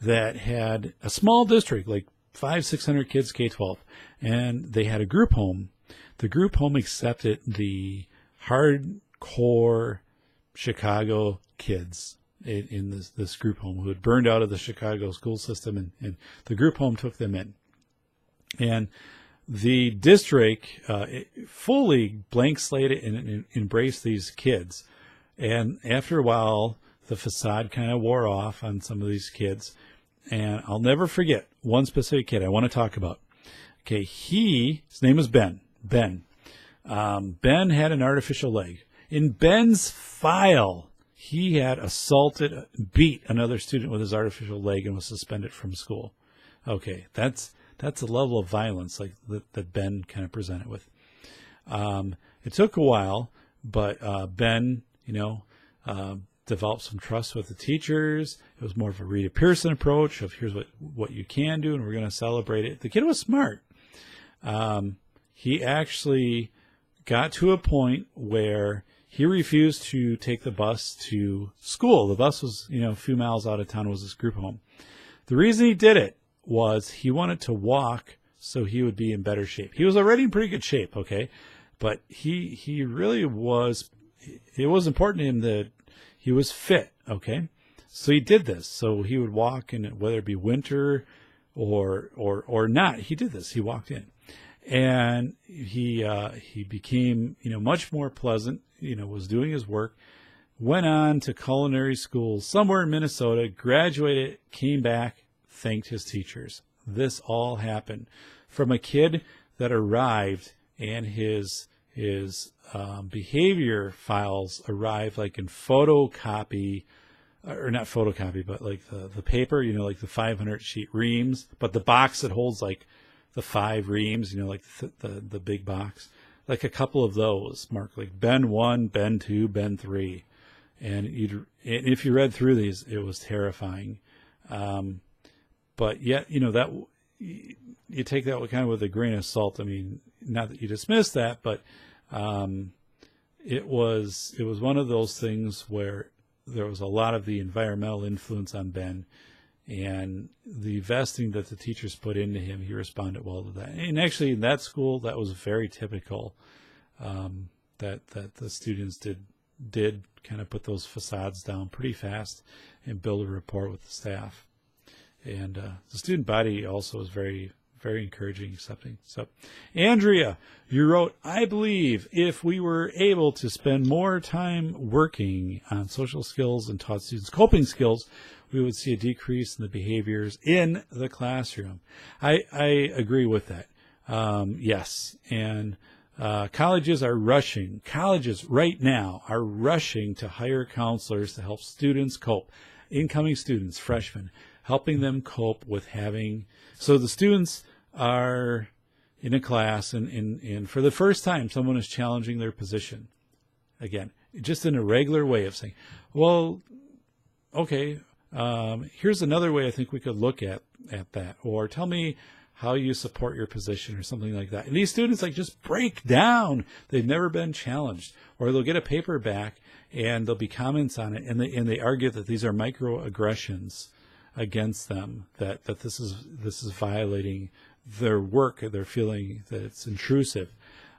that had a small district, like 500-600 kids, K-12, and they had a group home. The group home accepted the hardcore Chicago kids in this group home who had burned out of the Chicago school system, and the group home took them in. And the district fully blank slated and embraced these kids. And after a while, the facade kind of wore off on some of these kids. And I'll never forget one specific kid I want to talk about. Okay, his name is Ben. Ben had an artificial leg. In Ben's file, he had beat another student with his artificial leg and was suspended from school. Okay, that's a level of violence like that Ben kind of presented with. It took a while, but Ben, developed some trust with the teachers. It was more of a Rita Pearson approach of here's what you can do, and we're going to celebrate it. The kid was smart. He actually got to a point where he refused to take the bus to school. The bus was, a few miles out of town, was his group home. The reason he did it was he wanted to walk so he would be in better shape. He was already in pretty good shape, but he really was, it was important to him that he was fit, So he did this. So he would walk, and whether it be winter or not, he did this. He walked in. And he became, much more pleasant, was doing his work, went on to culinary school somewhere in Minnesota, graduated, came back, thanked his teachers. This all happened from a kid that arrived, and his behavior files arrived like in photocopy, or not photocopy, but like the paper, like the 500 sheet reams, but the box that holds like the 5 reams, like the big box, like a couple of those marked like Ben 1, Ben 2, Ben 3. And if you read through these, it was terrifying. But yet, that you take that kind of with a grain of salt. I mean, not that you dismiss that, but it was one of those things where there was a lot of the environmental influence on Ben, and the vesting that the teachers put into him, he responded well to that. And actually, in that school, that was very typical. That the students did kind of put those facades down pretty fast and build a rapport with the staff. And the student body also was very, very encouraging, accepting. So, Andrea, you wrote, I believe if we were able to spend more time working on social skills and taught students coping skills, we would see a decrease in the behaviors in the classroom. I agree with that. Yes. And colleges right now are rushing to hire counselors to help students cope, incoming students, freshmen, helping them cope with so the students are in a class and for the first time, someone is challenging their position. Again, just in a regular way of saying, well, okay, here's another way I think we could look at that, or tell me how you support your position or something like that. And these students just break down. They've never been challenged, or they'll get a paper back and there'll be comments on it. And they argue that these are microaggressions against them, that this is violating their work. They're feeling that it's intrusive.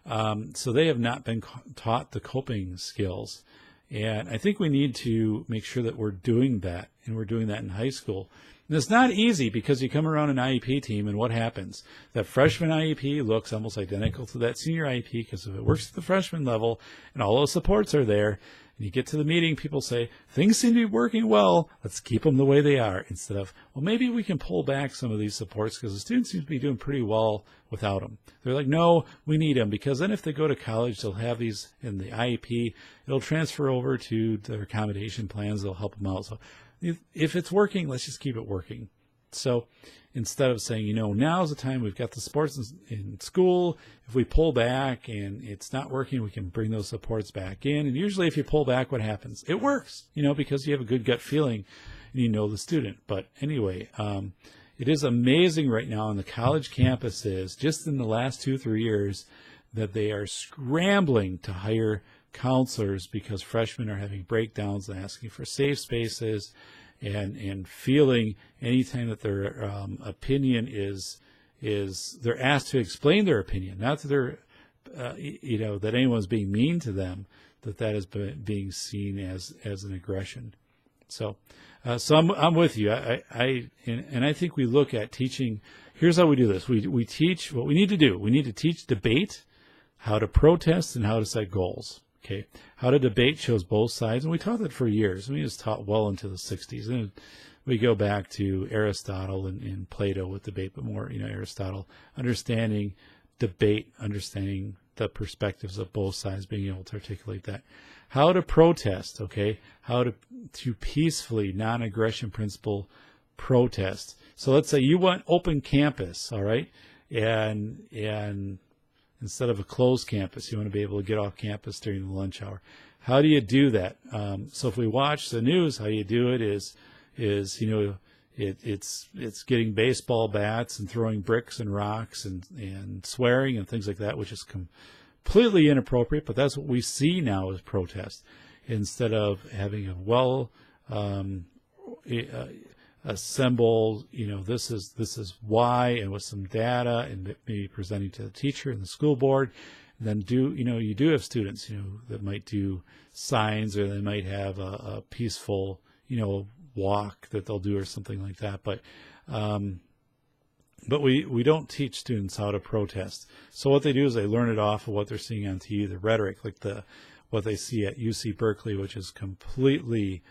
So they have not been taught the coping skills. And I think we need to make sure that we're doing that, and we're doing that in high school. And it's not easy because you come around an IEP team, and what happens? That freshman IEP looks almost identical to that senior IEP, because if it works at the freshman level and all those supports are there, And you get to the meeting, people say, things seem to be working well. Let's keep them the way they are, instead of, well, maybe we can pull back some of these supports because the students seem to be doing pretty well without them. They're like, no, we need them, because then if they go to college, they'll have these in the IEP. It'll transfer over to their accommodation plans. They'll help them out. So if it's working, let's just keep it working. So instead of saying, now's the time, we've got the supports in school. If we pull back and it's not working, we can bring those supports back in. And usually if you pull back, what happens? It works, because you have a good gut feeling and you know the student. But anyway, it is amazing right now on the college campuses, just in the last 2-3 years, that they are scrambling to hire counselors because freshmen are having breakdowns and asking for safe spaces. And feeling anytime that their opinion is they're asked to explain their opinion, not that they're that anyone's being mean to them, that is being seen as an aggression. So I'm with you. I think we look at teaching. Here's how we do this. We teach what we need to do. We need to teach debate, how to protest, and how to set goals. Okay, how to debate shows both sides, and we taught that for years. We just taught well into the 60s, and we go back to Aristotle and Plato with debate, but more, Aristotle, understanding debate, understanding the perspectives of both sides, being able to articulate that. How to protest, okay, how to peacefully, non-aggression principle protest. So let's say you want open campus, all right, and instead of a closed campus, you want to be able to get off campus during the lunch hour. How do you do that? So if we watch the news, how you do it is it's getting baseball bats and throwing bricks and rocks and swearing and things like that, which is completely inappropriate. But that's what we see now as protest, instead of having a assemble, this is why, and with some data, and maybe presenting to the teacher and the school board. And then you do have students, that might do signs, or they might have a peaceful, walk that they'll do or something like that. But we don't teach students how to protest. So what they do is they learn it off of what they're seeing on TV, the rhetoric, like what they see at UC Berkeley, which is completely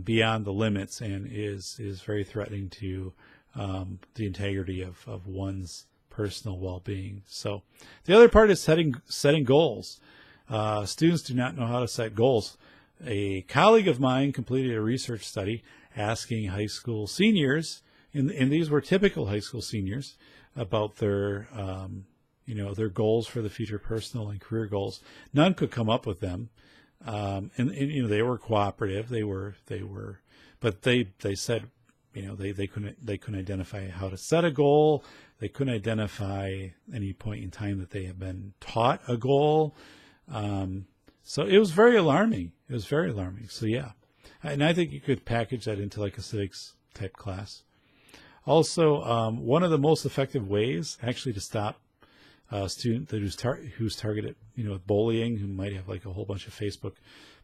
beyond the limits and is very threatening to the integrity of one's personal well-being. So the other part is setting goals. Students do not know how to set goals. A colleague of mine completed a research study asking high school seniors, and these were typical high school seniors, about their their goals for the future, personal and career goals. None could come up with them. And they were cooperative. But they said, they couldn't identify how to set a goal. They couldn't identify any point in time that they had been taught a goal. So it was very alarming. So yeah, and I think you could package that into like a civics type class. Also, one of the most effective ways actually to stop a student who's targeted, with bullying, who might have like a whole bunch of Facebook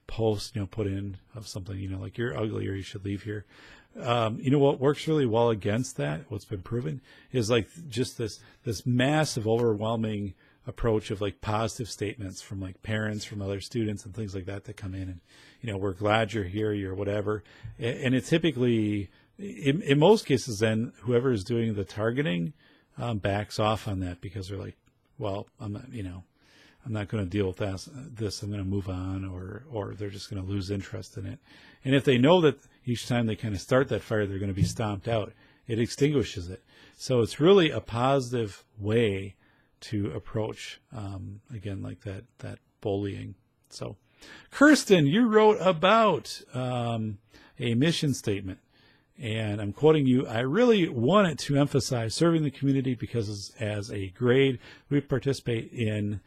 posts, put in of something, like you're ugly or you should leave here. What works really well against that, what's been proven, is like just this massive, overwhelming approach of like positive statements from like parents, from other students and things like that come in and, we're glad you're here, you're whatever. And it typically, in most cases, then whoever is doing the targeting backs off on that, because they're like, well, I'm not going to deal with this. I'm going to move on, or they're just going to lose interest in it. And if they know that each time they kind of start that fire, they're going to be stomped out, it extinguishes it. So it's really a positive way to approach, again, like that bullying. So, Kirsten, you wrote about a mission statement. And I'm quoting you, I really wanted to emphasize serving the community because as a grade, we participate in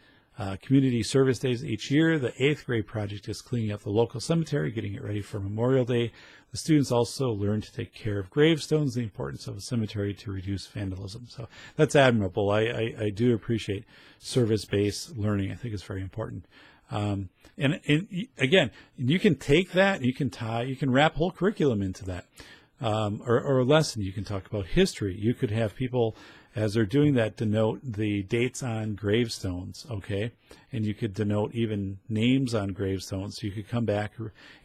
community service days each year. The 8th grade project is cleaning up the local cemetery, getting it ready for Memorial Day. The students also learn to take care of gravestones, the importance of a cemetery to reduce vandalism. So that's admirable. I do appreciate service-based learning. I think it's very important. And again, you can take that, you can wrap whole curriculum into that. Or a lesson. You can talk about history. You could have people as they're doing that, denote the dates on gravestones, okay? And you could denote even names on gravestones. So you could come back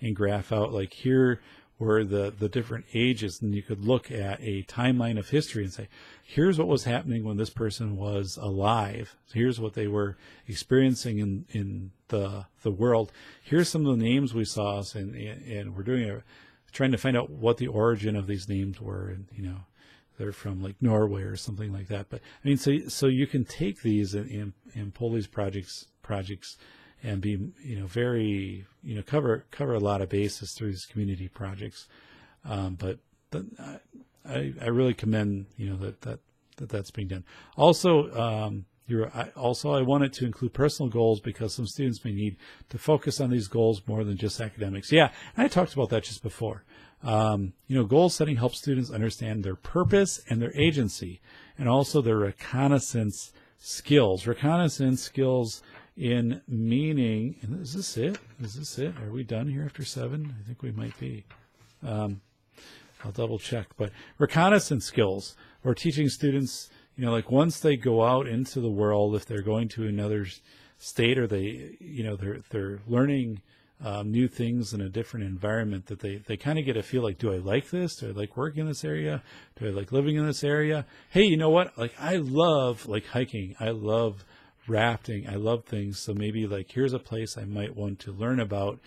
and graph out, like, here were the different ages, and you could look at a timeline of history and say, here's what was happening when this person was alive. Here's what they were experiencing in the world. Here's some of the names we saw, and we're trying to find out what the origin of these names were, and they're from like Norway or something like that. But I mean, so you can take these and pull these projects and be very cover a lot of bases through these community projects. But I really commend that's being done. Also, I wanted to include personal goals because some students may need to focus on these goals more than just academics. Yeah, and I talked about that just before. Goal setting helps students understand their purpose and their agency, and also their reconnaissance skills. Reconnaissance skills in meaning, and is this it? Are we done here after 7? I think we might be. I'll double check. But reconnaissance skills, or teaching students, like once they go out into the world, if they're going to another state, or they're learning new things in a different environment, that they kind of get a feel like, do I like this? Do I like working in this area? Do I like living in this area? Hey, you know what? Like, I love like hiking. I love rafting. I love things. So maybe like, here's a place I might want to learn about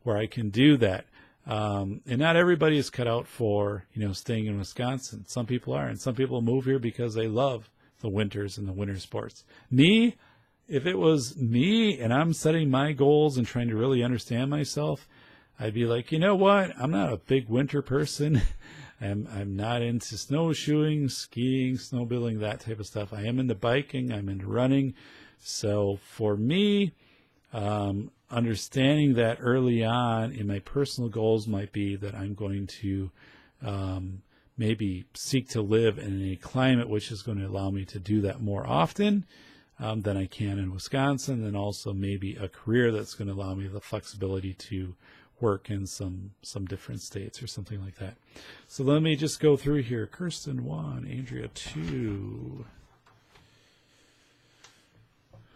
where I can do that. And not everybody is cut out for, staying in Wisconsin. Some people are, and some people move here because they love the winters and the winter sports. Me, if it was me and I'm setting my goals and trying to really understand myself, I'd be like, you know what? I'm not a big winter person. I'm not into snowshoeing, skiing, snowmobiling, that type of stuff. I am into biking. I'm into running. So for me, understanding that early on in my personal goals might be that I'm going to maybe seek to live in a climate which is going to allow me to do that more often than I can in Wisconsin, and also maybe a career that's going to allow me the flexibility to work in some different states or something like that. So let me just go through here. Kirsten 1, Andrea 2,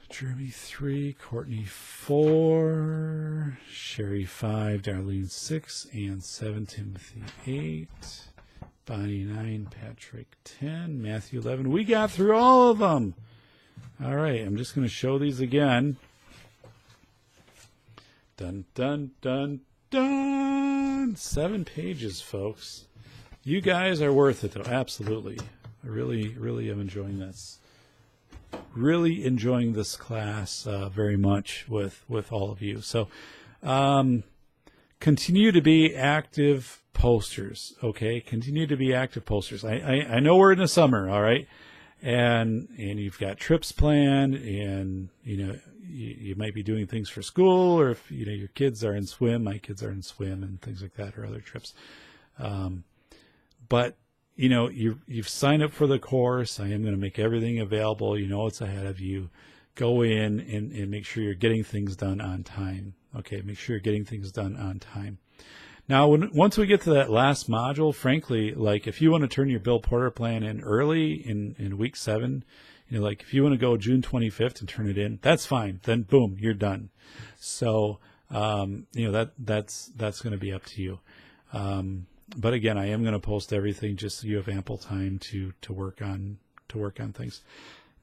Jeremy 3, Courtney 4, Sherry 5, Darlene 6, and 7, Timothy 8, Bonnie 9, Patrick 10, Matthew 11. We got through all of them. All right, I'm just going to show these again. Dun, dun, dun, dun. 7 pages, folks. You guys are worth it, though. Absolutely. I really, really am enjoying this. Really enjoying this class very much with all of you. So continue to be active posters, okay? Continue to be active posters. I know we're in the summer, all right? And you've got trips planned, and you might be doing things for school, or if your kids are in swim, my kids are in swim and things like that, or other trips. But you've signed up for the course. I am going to make everything available. It's ahead of you. Go in and make sure you're getting things done on time. Okay, make sure you're getting things done on time. Now, once we get to that last module, frankly, like if you want to turn your Bill Porter plan in early in week 7, like if you want to go June 25th and turn it in, that's fine. Then boom, you're done. So, that's going to be up to you. But again, I am going to post everything just so you have ample time to work on things.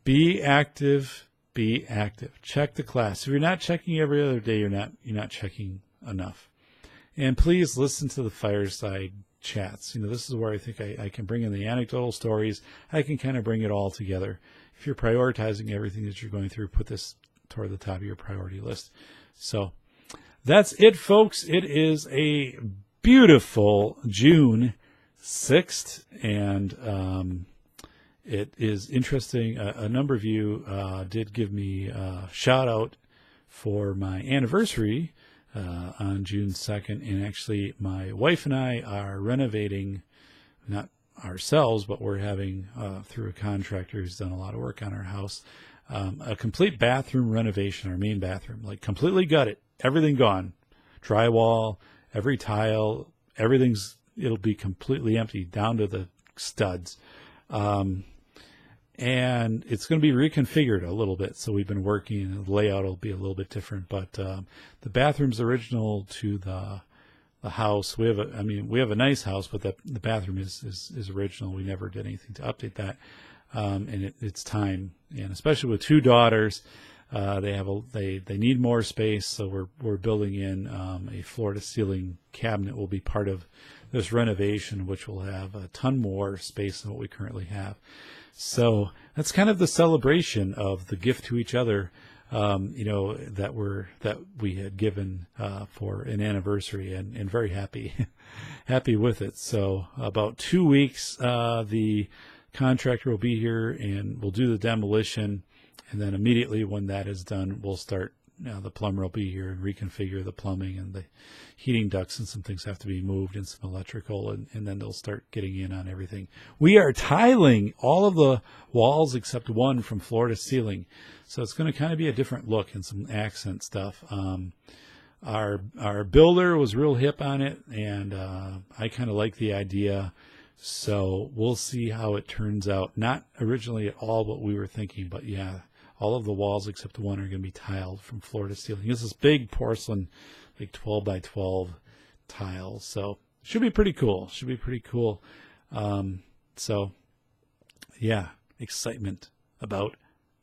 Be active. Be active. Check the class. If you're not checking every other day, you're not checking enough. And please listen to the Fireside chats. This is where I think I can bring in the anecdotal stories. I can kind of bring it all together. If you're prioritizing everything that you're going through, put this toward the top of your priority list. So that's it, folks. It is a beautiful June 6th, and it is interesting. A number of you did give me a shout out for my anniversary on June 2nd, and actually my wife and I are renovating, not ourselves, but we're having through a contractor who's done a lot of work on our house, a complete bathroom renovation, our main bathroom, like completely gutted, everything gone, drywall, every tile, it'll be completely empty down to the studs. and it's going to be reconfigured a little bit. So we've been working, the layout will be a little bit different, but the bathroom's original to the house. We have a nice house, but the bathroom is original. We never did anything to update that. And it's time, and especially with two daughters, they need more space. So we're building in a floor to ceiling cabinet will be part of this renovation, which will have a ton more space than what we currently have. So that's kind of the celebration of the gift to each other, that we had given for an anniversary, and very happy with it. So about 2 weeks, the contractor will be here and we'll do the demolition, and then immediately when that is done, we'll start. The plumber will be here and reconfigure the plumbing, and the heating ducts and some things have to be moved, and some electrical, and then they'll start getting in on everything. We are tiling all of the walls except one from floor to ceiling. So it's going to kind of be a different look and some accent stuff. Our builder was real hip on it, and I kind of like the idea. So we'll see how it turns out. Not originally at all what we were thinking, but yeah, all of the walls except one are going to be tiled from floor to ceiling. This is big porcelain, like 12 by 12 tiles. So should be pretty cool. So yeah, excitement about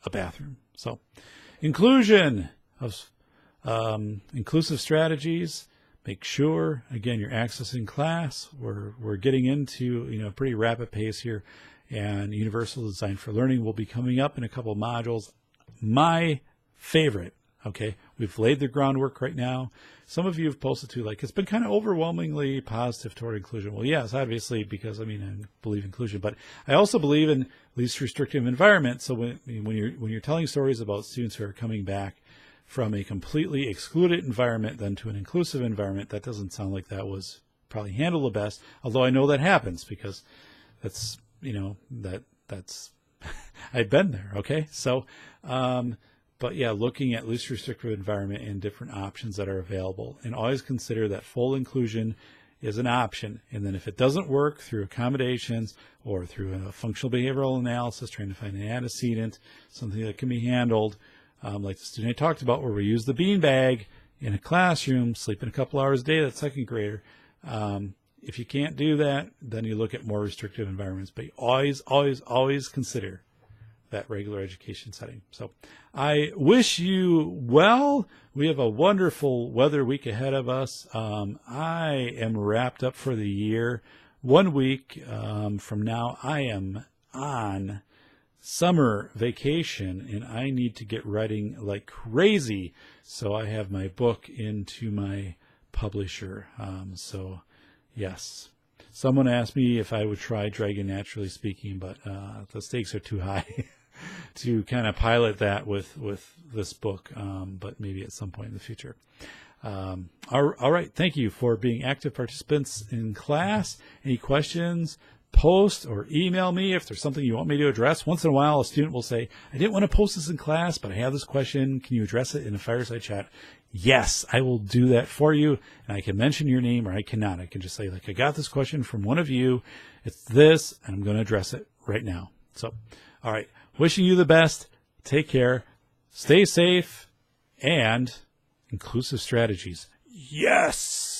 a bathroom. So inclusion of inclusive strategies. Make sure, again, you're accessing class. We're getting into a pretty rapid pace here, and Universal Design for Learning will be coming up in a couple of modules. My favorite. Okay, we've laid the groundwork right now. Some of you have posted too, like, it's been kind of overwhelmingly positive toward inclusion. Well, yes, obviously, because I believe inclusion, but I also believe in least restrictive environment. So when you're telling stories about students who are coming back from a completely excluded environment then to an inclusive environment, that doesn't sound like that was probably handled the best. Although I know that happens because that's I've been there. Okay, so. But yeah, looking at least restrictive environment and different options that are available, and always consider that full inclusion is an option. And then if it doesn't work, through accommodations or through a functional behavioral analysis, trying to find an antecedent, something that can be handled, like the student I talked about, where we use the beanbag in a classroom, sleeping a couple hours a day, that second grader. If you can't do that, then you look at more restrictive environments. But you always consider that regular education setting. So I wish you well. We have a wonderful weather week ahead of us. I am wrapped up for the year. 1 week from now, I am on summer vacation, and I need to get writing like crazy. So I have my book into my publisher. So yes. Someone asked me if I would try Dragon Naturally Speaking, but the stakes are too high to kind of pilot that with this book, but maybe at some point in the future. All right. Thank you for being active participants in class. Any questions, post or email me if there's something you want me to address. Once in a while, a student will say, I didn't want to post this in class, but I have this question. Can you address it in a Fireside chat? Yes, I will do that for you. And I can mention your name, or I cannot. I can just say, like, I got this question from one of you. It's this, and I'm going to address it right now. So, all right. Wishing you the best. Take care. Stay safe. And inclusive strategies. Yes!